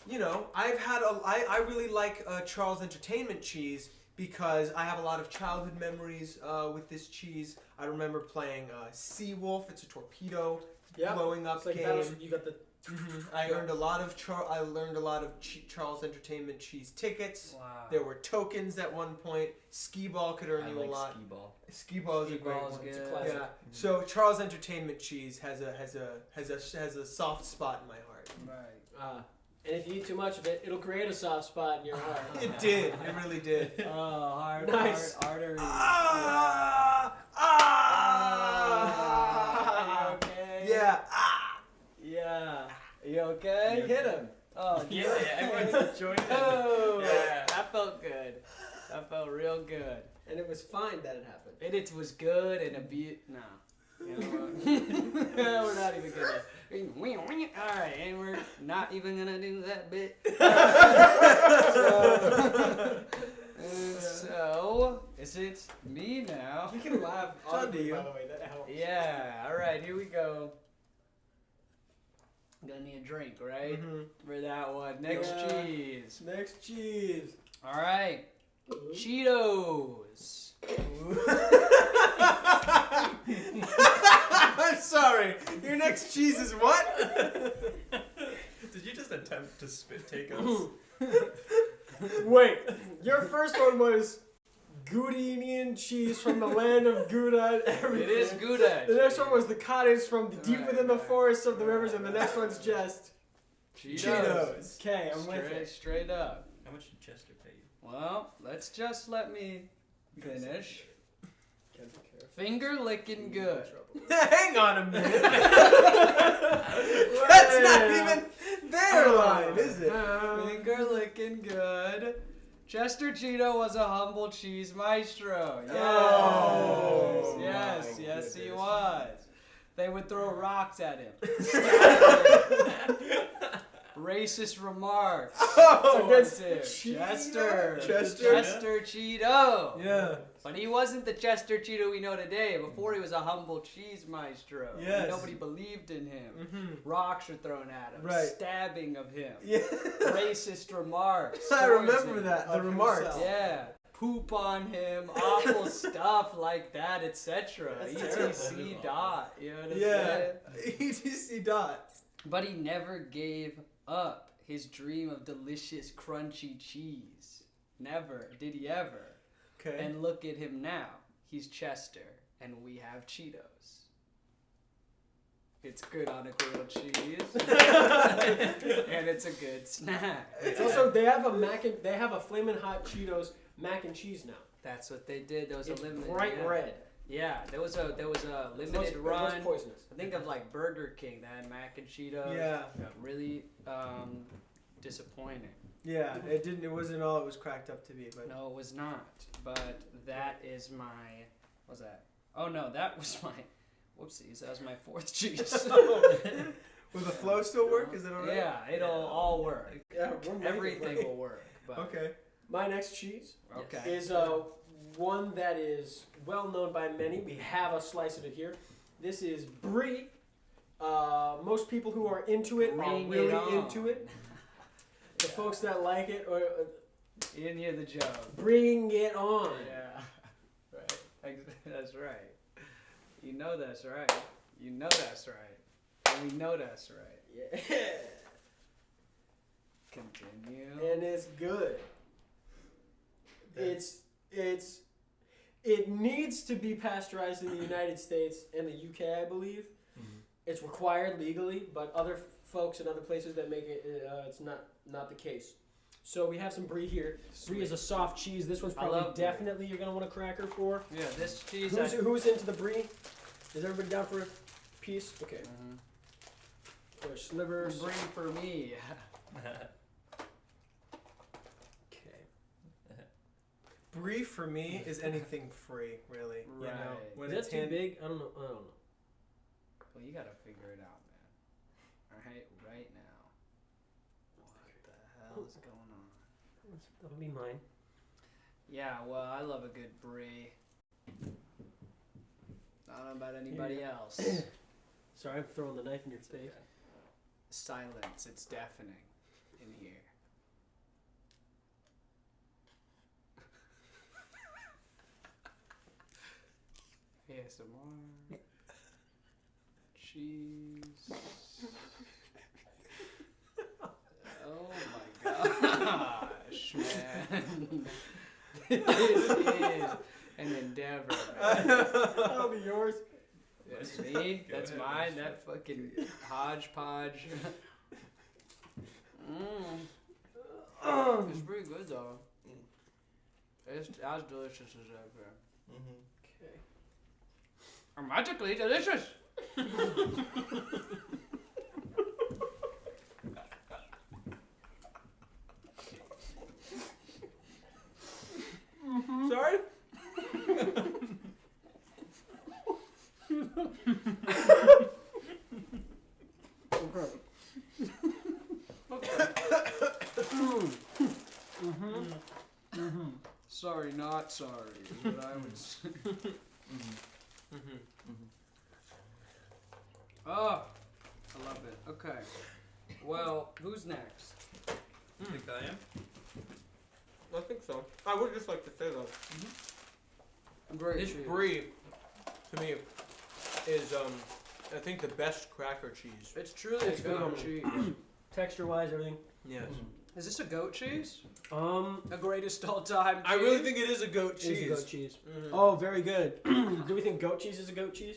you know, I really like Charles Entertainment Cheese because I have a lot of childhood memories with this cheese. I remember playing Seawolf. It's a torpedo blowing up It's like game. you got the. I earned a lot of Charles Entertainment Cheese tickets. Wow. There were tokens at one point. Skee-ball could earn I you like a lot. skee-ball. Skee-ball is a great Skee-ball's one. good. It's a classic. Yeah. So Charles Entertainment Cheese has a soft spot in my heart. Right. And if you eat too much of it, it'll create a soft spot in your heart. It did. It really did. Oh, hard, Nice. artery. Okay. Yeah. Yeah. You okay? Hit him. Oh, Yeah, everyone's enjoying it. Oh, Yeah. that felt good. That felt real good. And it was fine that it happened. And it was good and no. You know what? We're not even gonna. Alright, and we're not even gonna do that bit. So, is it me now? You can laugh It's on to audibly, you. by the way. That helps. Yeah, alright, here we go. Gonna need a drink, right? Mhm. For that one. Next Yeah. cheese. Next cheese. Alright. Cheetos. I'm sorry. Your next cheese is what? Did you just attempt to spit take us? Wait, your first one was Gouda cheese from the land of Gouda and everything. It is Gouda. The next one was the cottage from the deep Right, within the right. forests of the rivers, and the next one's just Cheetos. Okay, I'm with it. Straight up. How much did Chester pay you? Well, let me finish. Can't be careful. Finger licking good. Hang on a minute. That's not even their line, is it? Finger licking good. Chester Cheeto was a humble cheese maestro. Yes, Oh, yes, my yes, he goodness. was. They would throw rocks at him. Racist remarks Oh, towards that's him. cheese. Chester Chester. Cheeto. Yeah. But he wasn't the Chester Cheeto we know today. Before he was a humble cheese maestro. Yes. Nobody believed in him. Mm-hmm. Rocks were thrown at him. Right. Stabbing of him. Yeah. Racist remarks. I towards remember him. that. The Of remarks. himself. Yeah. Poop on him. Awful stuff like that, etc. That's ETC terrible. dot. You know what I'm Yeah. saying? ETC dot. But he never gave up his dream of delicious, crunchy cheese. Never did he ever. Okay. And look at him now. He's Chester, and we have Cheetos. It's good on a grilled cheese, and it's a good snack. It's also they have a flamin' hot Cheetos mac and cheese now. That's what they did. There was It's a limited bright yeah. red. Yeah, there was a limited It was run. poisonous. I think of like Burger King that had mac and Cheetos. Yeah. Really disappointing. Yeah. It didn't. It wasn't all it was cracked up to be. But No, it was not. But that is my. What was that? Oh no, that was my. Whoopsies, that was my fourth cheese. will the flow still work? Is that alright? Yeah, it'll all work. Yeah, we're making Everything it. will work. But, Okay. My next cheese Okay. is one that is well known by many. We have a slice of it here. This is Brie. Most people who are into it are Bring really it on. into it. The folks that like it are You didn't hear the joke. bring it on. Yeah. Right. That's right. You know that's right. You know that's right. And we know that's right. Yeah. Continue. And it's good. It needs to be pasteurized in the United States and the UK, I believe. Mhm. It's required legally, but other folks in other places that make it, it's not the case. So we have some Brie here. Brie is a soft cheese. This one's I probably love Brie. definitely you're gonna want a cracker for. Yeah, this cheese. Who's into the Brie? Is everybody down for a piece? Okay. For slivers. Bring for me. Okay. Brie for me is anything free, really. You know, Right. when Is it's that too hand- big? I don't know. Well, you gotta figure it out, man. Right now. What the hell is going on? That'll be mine. Yeah, well, I love a good Brie. I don't know about anybody else. Sorry, I'm throwing the knife in your face. Silence, it's deafening in here. ASMR. Cheese. Oh my gosh, man. This is an endeavor, man. That'll be yours. That's me. Go That's ahead, mine. Michelle. That fucking hodgepodge. It's pretty good though. It's as delicious as ever. Okay. Or magically delicious. Sorry? Sorry, not sorry. Is what I would say. Oh, I love it. Okay. Well, who's next? I think I am. I think so. I would just like to say though, Great this cheese. Brie, to me, is I think the best cracker cheese. It's truly a It's goat phenomenal. cheese. Texture-wise, everything. Yes. Is this a goat cheese? The A greatest all time cheese? I really think it is a goat cheese. cheese. Goat cheese. Mhm. Oh, very good. Do we think goat cheese is a goat cheese?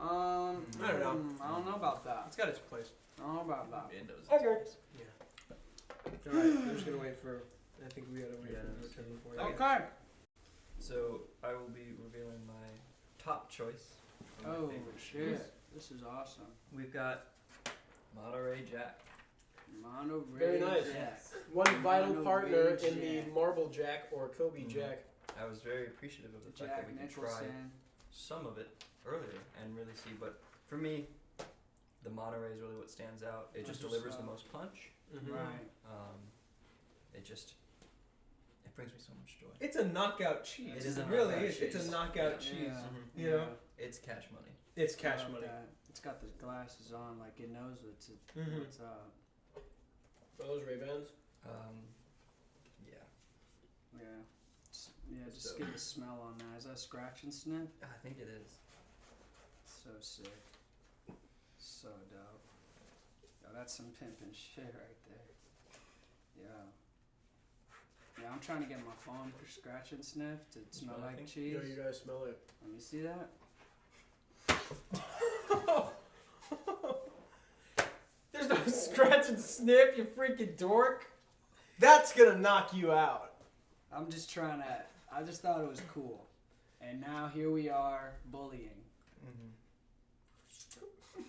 I don't know. I don't know about that. It's got its place. I don't know about that. Nando's. Okay. Alright, we're just gonna wait for. I think we gotta wait Yeah, for that's the turn before. Okay. So I will be revealing my top choice. For my Oh favorite shit! cheese. This is awesome. We've got Monterey Jack. Monterey Very nice. Jack. One vital Monterey partner in the Jack. Marble Jack or Colby Jack. I was very appreciative of the fact that Jack we could try Nicholson. some of it earlier and really see. But for me, the Monterey is really what stands out. It just delivers the most punch. Mhm. Right. It just It brings me so much joy. It's a knockout cheese. It is a really knockout is. It's cheese. a knockout Yeah. cheese. Mhm. You know, It's cash money. it's cash I love money. that. It's got the glasses on, like it knows Mhm. what's up. Are those Ray-Bans? Yeah. Yeah. Yeah, That's just dope. get the smell on that. Is that scratch and sniff? I think it is. So sick. So dope. Yo, that's some pimpin' shit right there. Yeah. Yeah, I'm trying to get my phone for scratch and sniff to smell smell like anything? cheese. Yo, you guys smell it. Let me see that. There's no scratch and sniff, you freaking dork. That's gonna knock you out. I'm just trying to. I just thought it was cool. And now here we are bullying. Mm-hmm.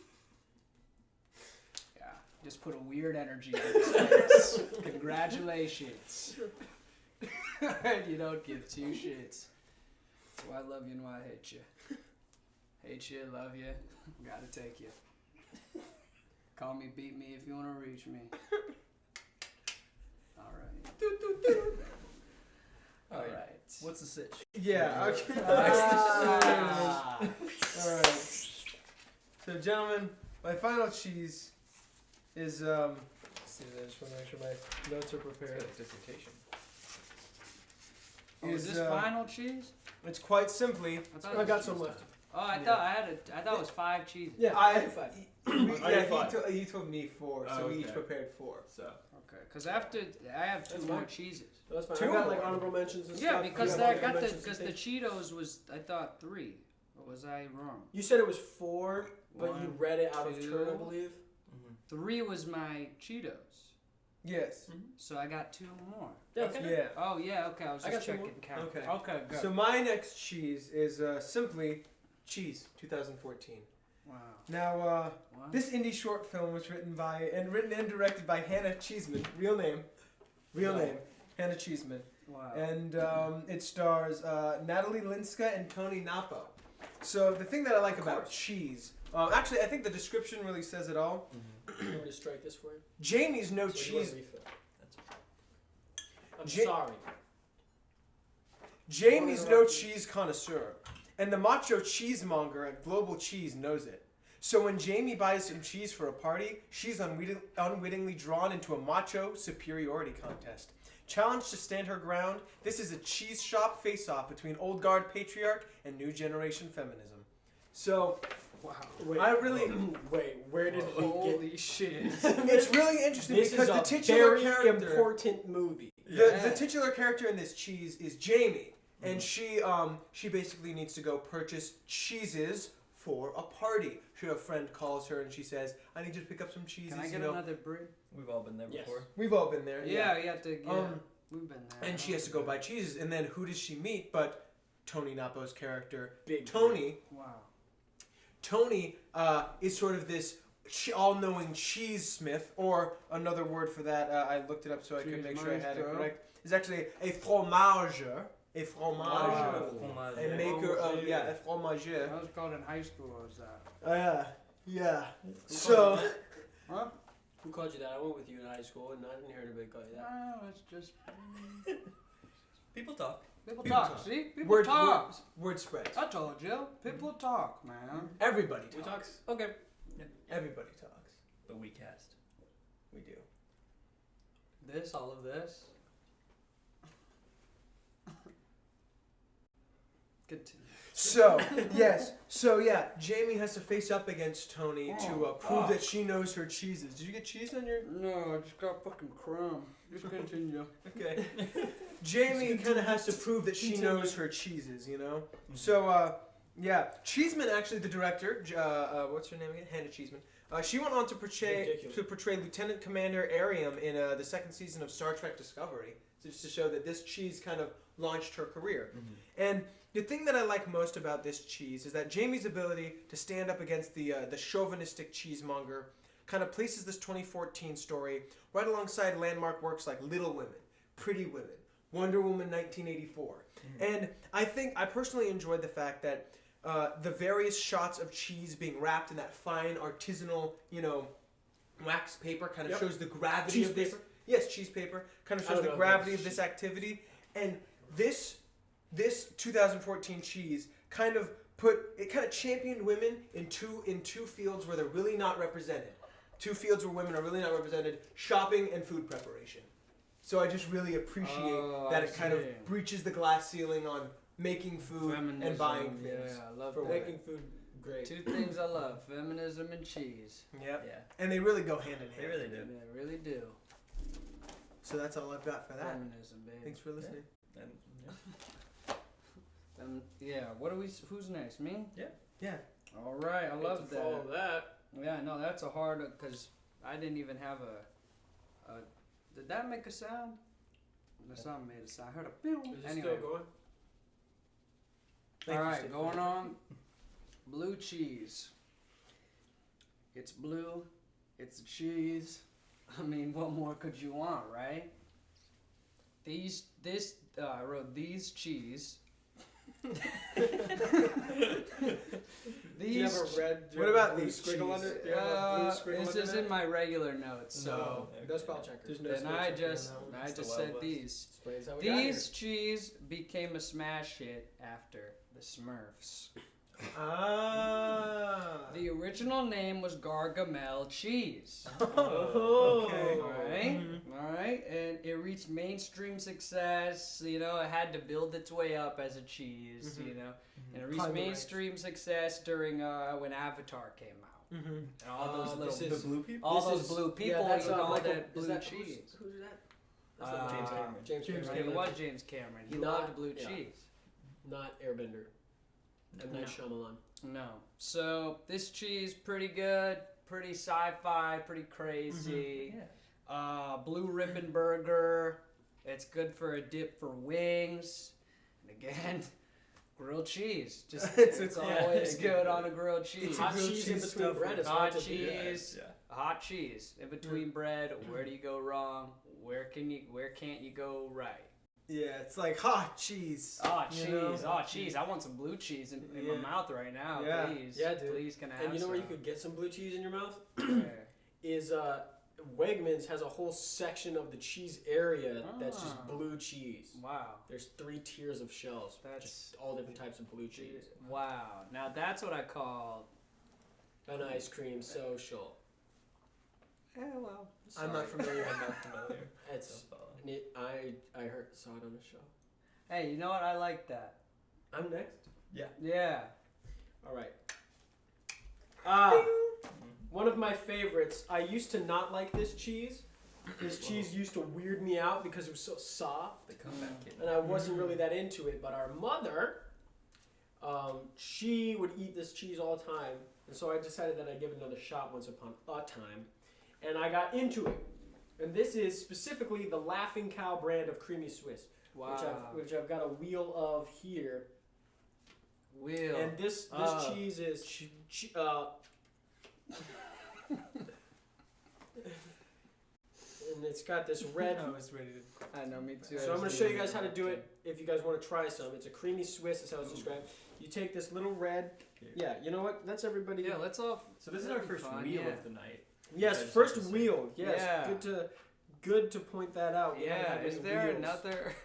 Yeah. Just put a weird energy in his face. Congratulations. And you don't give two shits. So I love you and why I hate you. Hate you, love you, gotta take you. Call me, beat me if you wanna reach me. Alright. Alright. What's the sitch? Yeah. Okay. Ah. All right. So, gentlemen, my final cheese is let's see, I just want to make sure my notes are prepared. Dissertation. Oh, is this final cheese? It's quite simply. thought it I was got cheese some time. left. Oh, I thought it was 5 cheeses. Yeah, I had 5. he told me 4, so Oh, we each okay. prepared 4. So. Okay, because after I have 2 That's more fine. cheeses. That's fine. 2 I got like more. honorable mentions and Yeah, stuff. because You I have got honorable the mentions and because the things. Cheetos was I thought 3, or was I wrong? You said it was 4, but you 1, read it out of 2. turn, I believe. Mm-hmm. 3 was my Cheetos, Yes. so I got 2 more. Yeah. Okay. Yeah. Oh yeah, okay. I was I just got 2 checking count. Okay. Okay, good. So my next cheese is simply Cheese 2014. Wow. Now, What? this indie short film was written and directed by Hannah Cheeseman. Real name, Hannah Cheeseman. Wow. And it stars Natalie Linska and Tony Napo. So the thing that I like about cheese, actually, I think the description really says it all. You want me to strike this for you? Jamie's no So you want cheese. a refill? That's I'm Ja- sorry. Jamie's no cheese connoisseur, and the macho cheesemonger at Global Cheese knows it. So when Jamie buys some cheese for a party, she's unwittingly drawn into a macho superiority contest. Challenged to stand her ground, this is a cheese shop face-off between old guard patriarch and new generation feminism. So, Wow. Wait, I really, wait. Where did he get? Holy shit. it's really interesting This because is the a titular very character, important movie. the titular character in this cheese is Jamie, and she basically needs to go purchase cheeses for a party. Her friend calls her and she says, "I need you to pick up some cheeses." Can I get another Brie? We've all been there Yes. before. We've all been there. Yeah, you have to. Yeah, we've been there. And she has to go buy cheeses, and then who does she meet but Tony Napo's character, Big Tony. Wow. Tony is sort of this all-knowing cheese smith, or another word for that, I looked it up so I could make sure I had it Cheese correct. It's actually a fromageur. A fromageur. Wow. A maker of, a fromageur. That was called in high school. What was that? Yeah. So, Huh? Who called you that? I went with you in high school, and I didn't hear anybody call you that. No, it's just People talk. people People talk. talk. See, people word, talk. word spreads. I told you, people talk, man. Everybody We talks. talk. Okay. Everybody talks. But we cast. We do. All of this. Continue. So, yes. So, yeah, Jamie has to face up against Tony to prove that she knows her cheeses. Did you get cheese on your... No, I just got fucking crumb. Just continue. Okay. Jamie kind of has to prove that she knows her cheeses, you know? So, yeah. Cheeseman, actually, the director, what's her name again? Hannah Cheeseman. She went on to portray Lieutenant Commander Ariam in the second season of Star Trek Discovery, just to show that this cheese kind of launched her career. And the thing that I like most about this cheese is that Jamie's ability to stand up against the chauvinistic cheesemonger kind of places this 2014 story right alongside landmark works like Little Women, Pretty Women, Wonder Woman 1984. And I personally enjoyed the fact that the various shots of cheese being wrapped in that fine artisanal, wax paper kind of shows the gravity Cheese of this. paper? Yes, cheese paper kind of I shows don't the know if gravity it's of this activity. And this 2014 cheese kind of championed women in two fields where they're really not represented. Two fields where women are really not represented: shopping and food preparation. So I just really appreciate that it kind of breaches the glass ceiling on making food and buying things. Yeah, I love For that. making food great. Two things I love: feminism and cheese. Yep. Yeah, And they really go hand in hand. They really do. they really do. So that's all I've got for that. Feminism, baby. Thanks for listening. And, What are we? Who's next? Me? Yeah. All right, I love that. Follow that. Yeah, no, that's a hard because I didn't even have a. Did that make a sound? The sound made a sound. I heard a. Is it Anyway. still going? Thank All you, right, Steve. going on. Blue cheese. It's blue. It's a cheese. I mean, what more could you want, right? I wrote these cheese. Do you have a red? What about blue these squiggle cheese? under? Do you have a blue squiggle This under is there? in my regular notes, so No spell checker. There's no then spell I checker on just that one. I It's the just Wild said West. these. Explains how we got here. These cheese became a smash hit after the Smurfs. Ah. The original name was Gargamel cheese. Oh, Okay. Alright? Mhm. Alright? And it reached mainstream success. You know, it had to build its way up as a cheese, you know. And it reached Climb the ranks. mainstream success during when Avatar came out. Mm-hmm. And all those this little is- the blue people? all this those is- blue people yeah, that's, eating all Michael- that is blue that- cheese. Who's that? Uh, That's James Cameron. James James Cameron. It was James Cameron. He Not- loved blue yeah. cheese. Not Airbender. M. Night Shyamalan. No. So this cheese, pretty good, pretty sci-fi, pretty crazy. Yeah. Blue ribbon burger. It's good for a dip for wings. And again, grilled cheese. Just it's yeah, always yeah, good yeah. on a grilled cheese. Hot grilled cheese in cheese between stuffing. bread is Hot hard to do. cheese. Yeah. Hot cheese in between bread. Where do you go wrong? Where can't you go right? Yeah, it's like hot cheese. Oh, you cheese. know? Oh, cheese. I want some blue cheese in my Yeah. mouth right now. Yeah. Please. Yeah, dude. Please, can I have And you know where you some? could get some blue cheese in your mouth? Where? Is Wegmans has a whole section of the cheese area that's just Ah. blue cheese. Wow. There's 3 tiers of shells. That's- Just all different types of blue cheese. Wow. Now that's what I call. An ice cream social. Well. I'm not familiar. I'm not familiar. It's So, I heard saw it on a show. Hey, you know what? I like that. I'm next. Yeah. All right. One of my favorites. I used to not like this cheese. This cheese used to weird me out because it was so soft, the comeback kid. and I wasn't really that into it. But our mother, she would eat this cheese all the time, and so I decided that I'd give it another shot once upon a time, and I got into it. And this is specifically the Laughing Cow brand of creamy Swiss, Wow. which I've got a wheel of here. Wheel. And this Oh. cheese is and it's got this red. I was ready to. I know, me too. So I'm going to show you guys how to do it if you guys want to try some. It's a creamy Swiss, is how it's described. You take this little red. Yeah, you know what? That's everybody. Yeah, let's all. So this is That'd our be first fun, wheel yeah. of the night. Yes, Guys first have to say. wheel. Yes, Yeah. good to point that out. We haven't Yeah, had is many there wheels. another?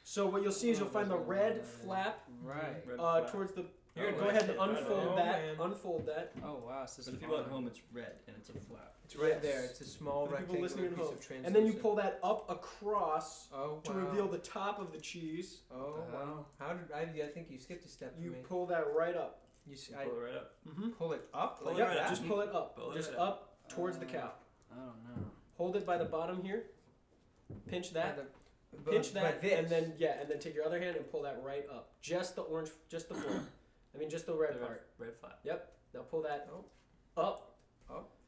So what you'll see is you'll find the red flap Right. Red flag. towards the. Here, Go right ahead and here, right unfold on. that. Oh, man. Unfold that. Oh wow, so this For is the people at fun. home, it's red and it's a flap. It's right Yes. there. It's a small For the people rectangular listening at piece home. of translucent. And then you pull that up across Oh, to wow. reveal the top of the cheese. Oh What the wow! hell? How did I think you skipped a step for You me. pull that right up. You s- Pull it right up. Mm-hmm. pull it up. Pull it Yep, right up. just pull it up. Pull it Just right up towards the cow. I don't know. Hold it by the bottom here. Pinch By that. the- Pinch by that, this. and then and then take your other hand and pull that right up. Just the orange, just the floor. I mean, just the red part. Red flap. Yep. Now pull that up.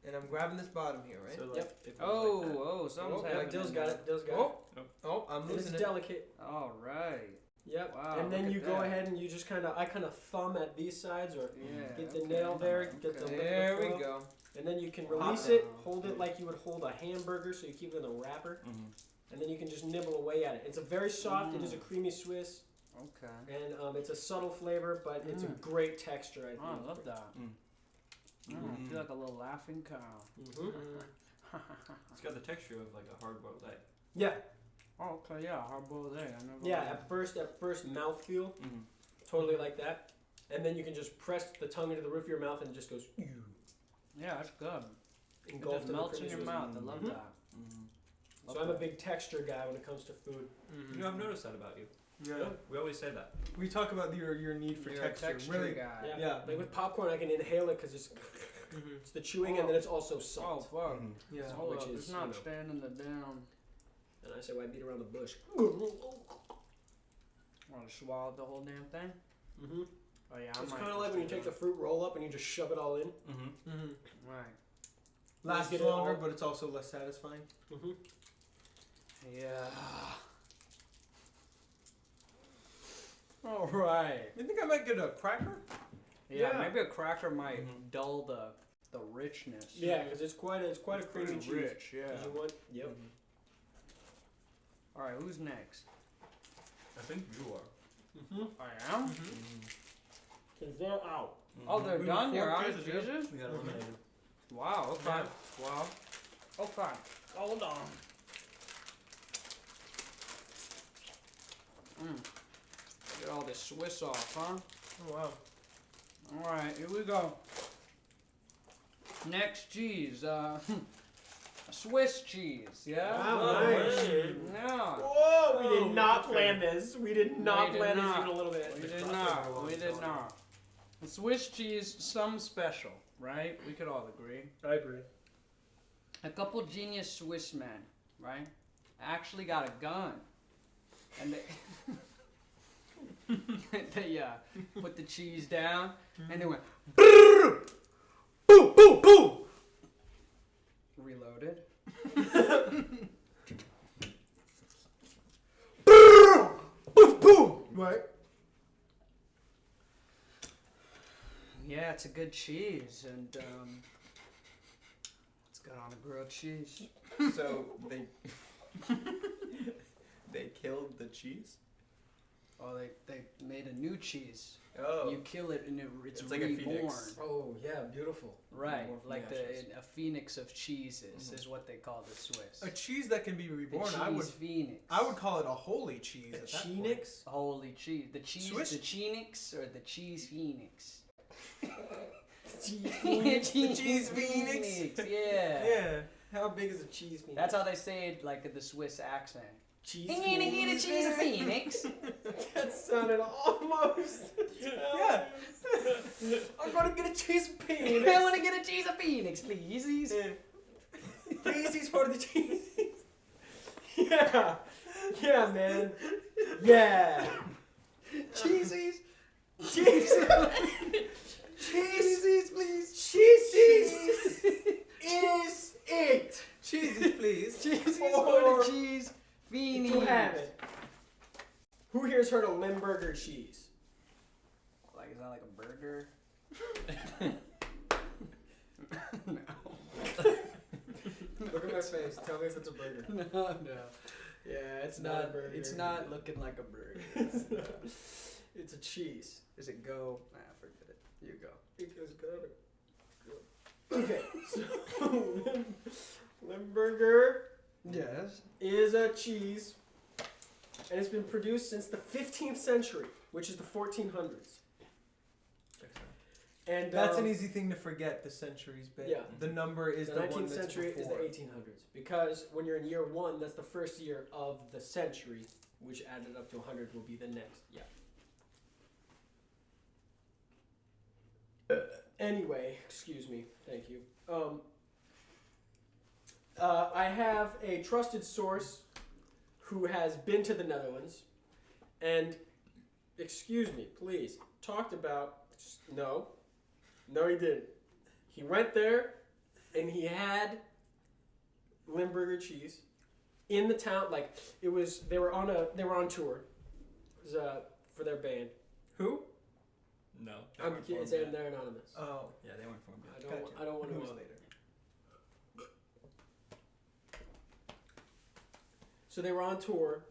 And I'm grabbing this bottom here, right? So like, Yep. if it was Oh, like that. oh, something's Oh, Yep. happening. Dill's got it. Dill's got Oh, it. oh, I'm And it's losing it. delicate. All right. Yep. Wow, and then look you at go that. ahead and you just I kind of thumb at these sides or Yeah. get the okay. nail there. Get the Okay. lip of the There we flow. go. And then you can Pop release it. it. Hold it like you would hold a hamburger, so you keep it in the wrapper. Mhm. And then you can just nibble away at it. It's a very soft. It is a creamy Swiss, Okay. and it's a subtle flavor, but it's a Mm. great texture. I think. Oh, I love that. Mm. I feel like a little laughing cow. Hmm Mm. It's got the texture of like a hard-boiled egg. Yeah. Oh, okay, yeah, hard-boiled egg. I never. Yeah, at first mouthfeel, Mhm. totally like that. And then you can just press the tongue into the roof of your mouth and it just goes Yeah, that's good. It engulfed just in the melts in creamy your Swiss. mouth. I love Mhm. that. Mhm. Love So I'm a that. big texture guy when it comes to food. Mhm. You know, I've noticed that about you. Yeah. We always say that. We talk about your need for You're a texture. texture Really. guy. Yeah. Yeah. Like with popcorn, I can inhale it because Mhm. it's the chewing and then it's also Oh, salt. fuck. Mhm. Yeah. Hold Which up, is, it's not you know. standing the down. And I say, why beat around the bush? Want to swallow the whole damn thing? Mm-hmm. Oh, yeah, I It's might kind of just like when you do take the that. fruit roll up and you just shove it all in. Mhm. Mhm. Right. Lasts get it longer, all- but it's also less satisfying. Mm-hmm. Yeah. All right. You think I might get a cracker? Yeah, Yeah. maybe a cracker might Mhm. dull the richness. Yeah, because it's quite a creamy Pretty cheese. rich, yeah. 'Cause you want, yep. Mm-hmm. All right, who's next? I think you are. Mm-hmm. I am. Mm-hmm. Because they're out. Oh, they're We done. were Your four eyes, cases, yeah. Jesus. We got eliminated. Wow. Okay. Yeah. Wow. Okay. Hold on. Get all this Swiss off, huh? Oh wow. All right, here we go. Next cheese, Swiss cheese. Yeah. Wow, nice. Yeah. Whoa, we did Oh, not okay. plan this. We did not We did plan this not. even a little bit. We The did crossover not. one We is did going not. The Swiss cheese, some special, right? We could all agree. I agree. A couple genius Swiss men, right? Actually got a gun, and they they put the cheese down, and they went Boo, boo, boo. reloaded. Boo, boo. Right. Yeah, it's a good cheese, and it's good on a grilled cheese. So they they killed the cheese. Oh, they made a new cheese. Oh. You kill it and it's It's like a reborn. phoenix. Oh, yeah, beautiful. Right, Reborn from like the ashes. a phoenix of cheeses Mhm. is what they call the Swiss. A cheese that can be The reborn. cheese I would phoenix. call it a holy cheese. A at that point. Chenix? Holy cheese. The cheese, Swiss- the Chenix or the cheese phoenix? Cheese phoenix? Yeah. Yeah. How big is a cheese phoenix? That's how they say it, like in the Swiss accent. cheese I'm gonna get a cheese phoenix. That sounded almost. Yeah. I'm gonna get a cheese phoenix. I want to get a cheese phoenix, please. Please, for the cheese. Yeah. Yeah, man. Yeah. Cheesies. Cheese. Cheese, please. Cheese is it. Cheeses, please. Cheesies For for the cheese phoenix. to have it. Who here's heard of Limburger cheese? Like, is that like a burger? no. Look at my face. Tell me if it's a burger. No. Yeah, it's It's not a not. burger. It's not looking like a burger. It's not. It's a cheese. Does it go? Nah, forget it. You go. It goes good. Okay, so Limburger Yes. is a cheese, and it's been produced since the 15th century, which is the 1400s. And That's an easy thing to forget. The centuries bit. Yeah. The number is The the, 19th one that's century is the before. 1800s, because when you're in year one, that's the first year of the century, which added up to 100 will be the next. Yeah. Anyway, excuse me. Thank you. I have a trusted source who has been to the Netherlands and, excuse me, please, talked about. No, he didn't. He went there and he had Limburger cheese in the town. Like it was, they were on tour. It was for their band. Who? No. They're anonymous. Oh. Yeah, they weren't formed I yet. don't. Gotcha. I don't want to Who's know. later? So they were on tour,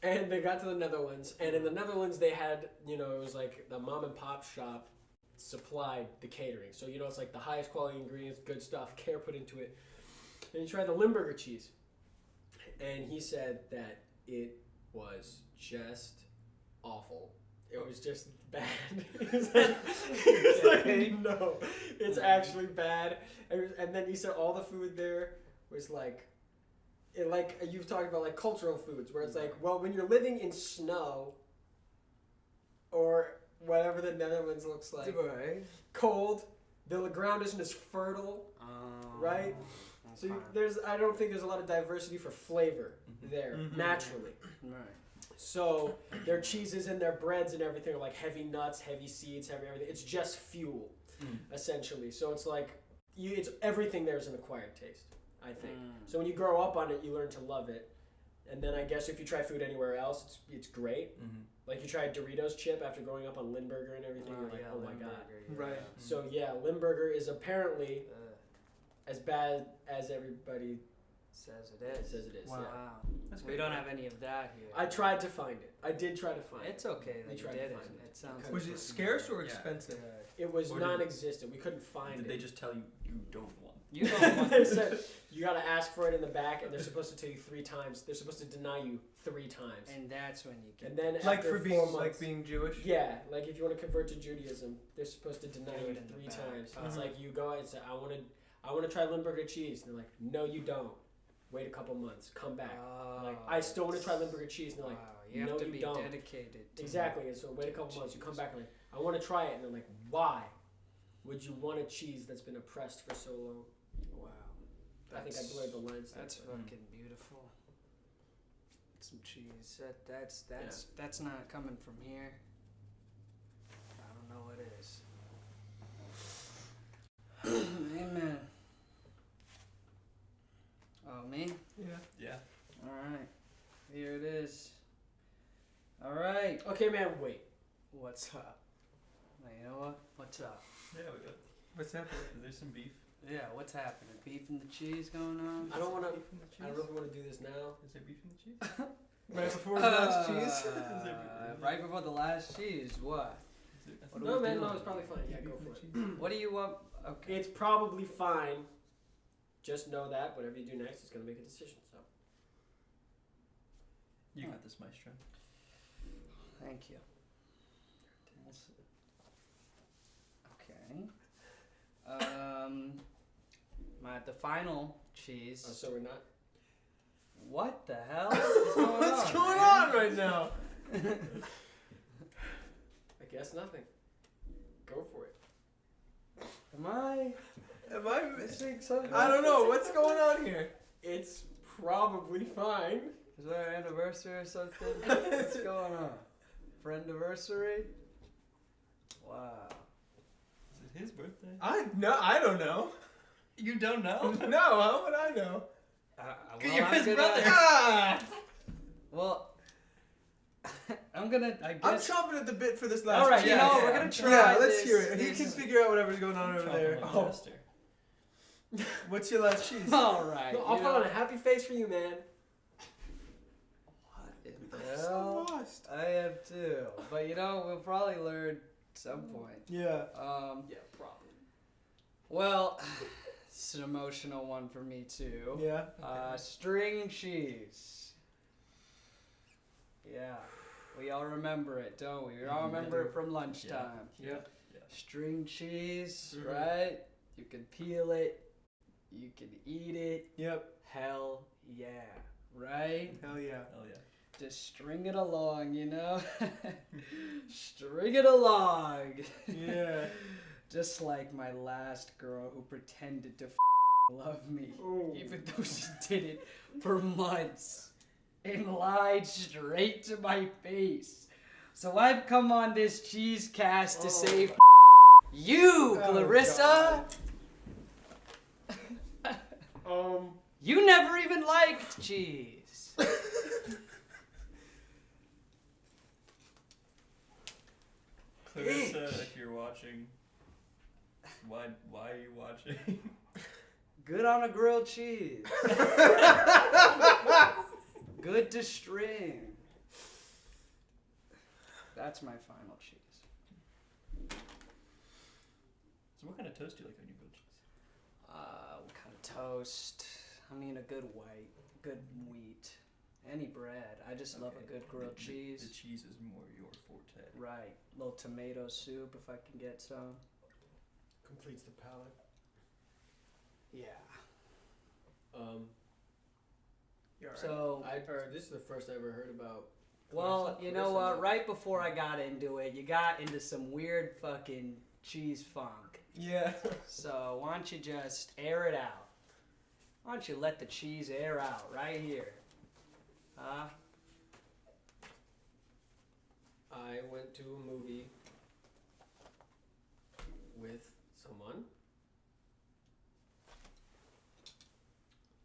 and they got to the Netherlands. And in the Netherlands, they had, it was like the mom and pop shop supplied the catering. So it's like the highest quality ingredients, good stuff, care put into it. And he tried the Limburger cheese, and he said that it was just awful. It was just bad. It's like, no, it's actually bad. And then he said all the food there was like you've talked about like cultural foods where it's like, well, when you're living in snow or whatever the Netherlands looks like, Right. cold, the ground isn't as fertile, right? So I don't think there's a lot of diversity for flavor there naturally. Right. So their cheeses and their breads and everything are like heavy nuts, heavy seeds, heavy everything. It's just fuel, essentially. So it's like it's everything there is an acquired taste, I think. So when you grow up on it, you learn to love it. And then I guess if you try food anywhere else, it's great. Like you tried Doritos chip after growing up on Limburger and everything. You're like, oh my god. Yeah. Right. So yeah, Limburger is apparently as bad as everybody says it is. says it is. Wow. Yeah. That's we don't have any of that here. I tried to find it. I did try to find it. It's okay that We you tried to did it. find it. It sounds. Was like it scarce or Yeah. expensive? It was Or did- non-existent. We couldn't find Did it. they just tell you you don't want? You don't want They said you gotta ask for it in the back, and they're supposed to tell you 3 times. They're supposed to deny you 3 times, and that's when you get. and then Like after for 4 being months, like being Jewish. yeah, like if you want to convert to Judaism, they're supposed to deny Do you it in the 3 back. times. Uh-huh. It's like you go and say, I want to try Limburger cheese, and they're like, no, you don't. Wait a couple months, come back. Like I still want to try Limburger cheese, and they're like, you have no, to you be don't. dedicated. To exactly. And so wait a couple months, you come back and like, I want to try it, and they're like, why would you want a cheese that's been oppressed for so long? Wow. I think I blurred the lines. there, That's but- fucking beautiful. Some cheese. That's not coming from here. I don't know what is. Amen. Oh, me? Yeah. All right. Here it is. All right. Okay, man, wait. What's up? Well, you know what? What's up? Yeah, we got. What's happening? Is there some beef? Yeah, what's happening? Beef and the cheese going on? I don't want to. Beef in the cheese? I don't know if we want to do this now. Is there beef in the cheese? Right before the last cheese. Right before the last cheese. What? What are No, we man, no, doing? it's probably fine. Yeah, go for it. What do you want? Okay. It's probably fine. Just know that whatever you do next is going to make a decision. So. You got this, Maestro. Thank you. Okay. The final cheese. Oh, so we're not. What the hell is going on? What's going man? on right now? I guess nothing. Go for it. Am I Am I? missing something? I don't know. What's going on here? It's probably fine. Is there an anniversary or something? What's going on? Friendiversary? Wow. Is it his birthday? I don't know. You don't know? No, how would I know? You're his brother. Ah! Well, I'm gonna. I I'm guess. chomping at the bit for this last. All right, cheese. you know, we're gonna try. Yeah, let's this, hear it. He this- can figure out whatever's going on over there. Like Oh, Chester. what's your last cheese? All right. No, I'll you put know- on a happy face for you, man. What in the I'm so hell? lost. I am too. But you know, we'll probably learn at some point. Yeah. Yeah, probably. Well, it's an emotional one for me too. Yeah. String cheese. Yeah. We all remember it, don't we? We all remember it from lunchtime. Yeah. String cheese, Mhm. right? You can peel it. You can eat it. Yep. Hell yeah. Right? Hell yeah. Oh yeah. Just string it along, you know? String it along. Yeah. Just like my last girl who pretended to love me, Ooh. even though she did it for months and lied straight to my face. So I've come on this Cheesecast to Oh. save you, Oh, Clarissa. You never even liked cheese. Clarissa, if you're watching, why are you watching? Good on a grilled cheese. Good to string. That's my final cheese. So what kind of toast do you like on your grilled cheese? What kind of toast? I mean, a good white, good wheat. Any bread. I just love a good grilled cheese. The cheese is more your forte. Right. Little tomato soup if I can get some. Completes the palate. Yeah. You're right. So, This is the first I ever heard about. well, you know Clarissa. what? Right before I got into it, you got into some weird fucking cheese funk. Yeah. So why don't you just air it out? Why don't you let the cheese air out right here? Huh? I went to a movie with someone.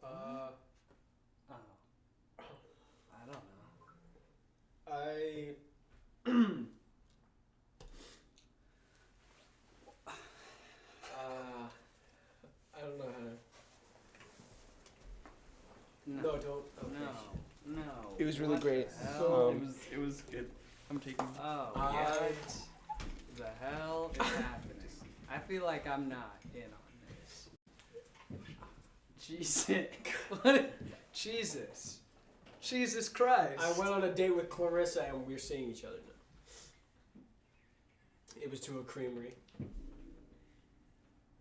Oh. I don't know. I don't know how to. No. No, don't. Okay. No. It was really What the great. hell? It was good. I'm taking. Oh, I- what the hell is happening? I feel like I'm not in on this. Jesus. What? Jesus. Jesus Christ. I went on a date with Clarissa and we're seeing each other now. It was to a creamery.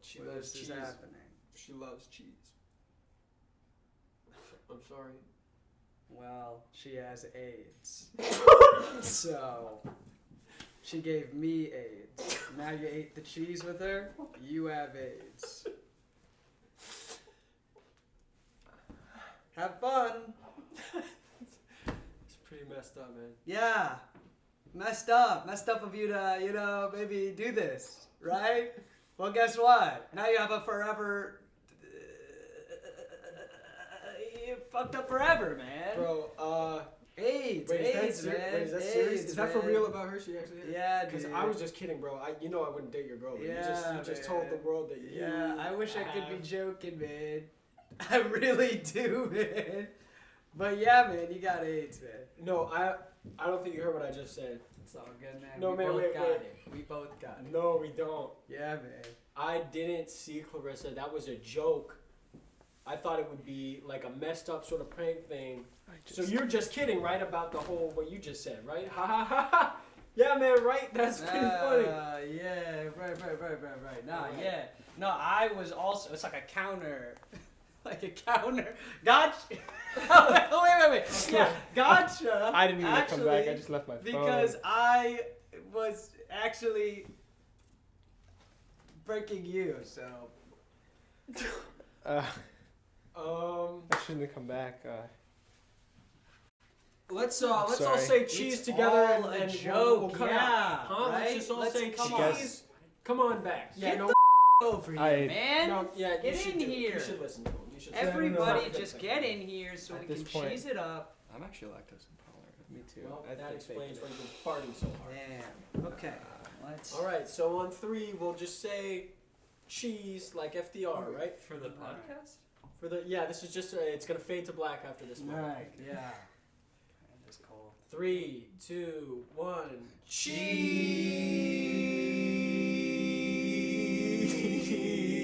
She What loves is cheese. happening? She loves cheese. I'm sorry. Well, she has AIDS. So, she gave me AIDS. Now you ate the cheese with her, you have AIDS. Have fun. It's pretty messed up, man. Yeah. Messed up. Messed up of you to, maybe do this, right? Well, guess what? Now you have a forever... you fucked up forever, man. Bro, AIDS, wait, AIDS, is that man. wait, is that serious? AIDS, Is that for man. real about her? She actually had it? Yeah, Because dude. I was just kidding, bro. I wouldn't date your girl. But you just told the man. world that you. Yeah, I wish I could have- be joking, man. I really do, man. But yeah, man, you got AIDS, man. No, I don't think you heard what I just said. It's all good, man. No, we man, both wait, got wait. it. We both got it. No, we don't. Yeah, man. I didn't see Clarissa. That was a joke. I thought it would be like a messed up sort of prank thing. So you're just kidding, right? About the whole what you just said, right? Ha ha ha ha. Yeah, man, right? That's pretty funny. Yeah, right. Nah, Alright. yeah. No, I was also, it's like a counter. Like a counter. Gotcha. wait. Yeah, gotcha. I didn't even come back. I Actually, just left my phone. because I was actually breaking you, so. I shouldn't have come back. Let's all Sorry. say cheese It's together all and a we'll joke, cut yeah, out. Huh? right? Let's just all Let's say come cheese. on. Come on back. Get no, the over here, I- man. no, yeah, Get you should in do it. here. You should listen to him. You should Everybody listen. just get in here so At we this can point- cheese it up. I'm actually lactose intolerant. Me too. Well, I that think explains they why you've been farting so hard. Damn. Okay. Let's. All right, so on 3, we'll just say cheese like FDR, right? For the podcast? For the this is just it's gonna fade to black after this one. Right. Yeah. That is cold. 3, 2, 1, cheese.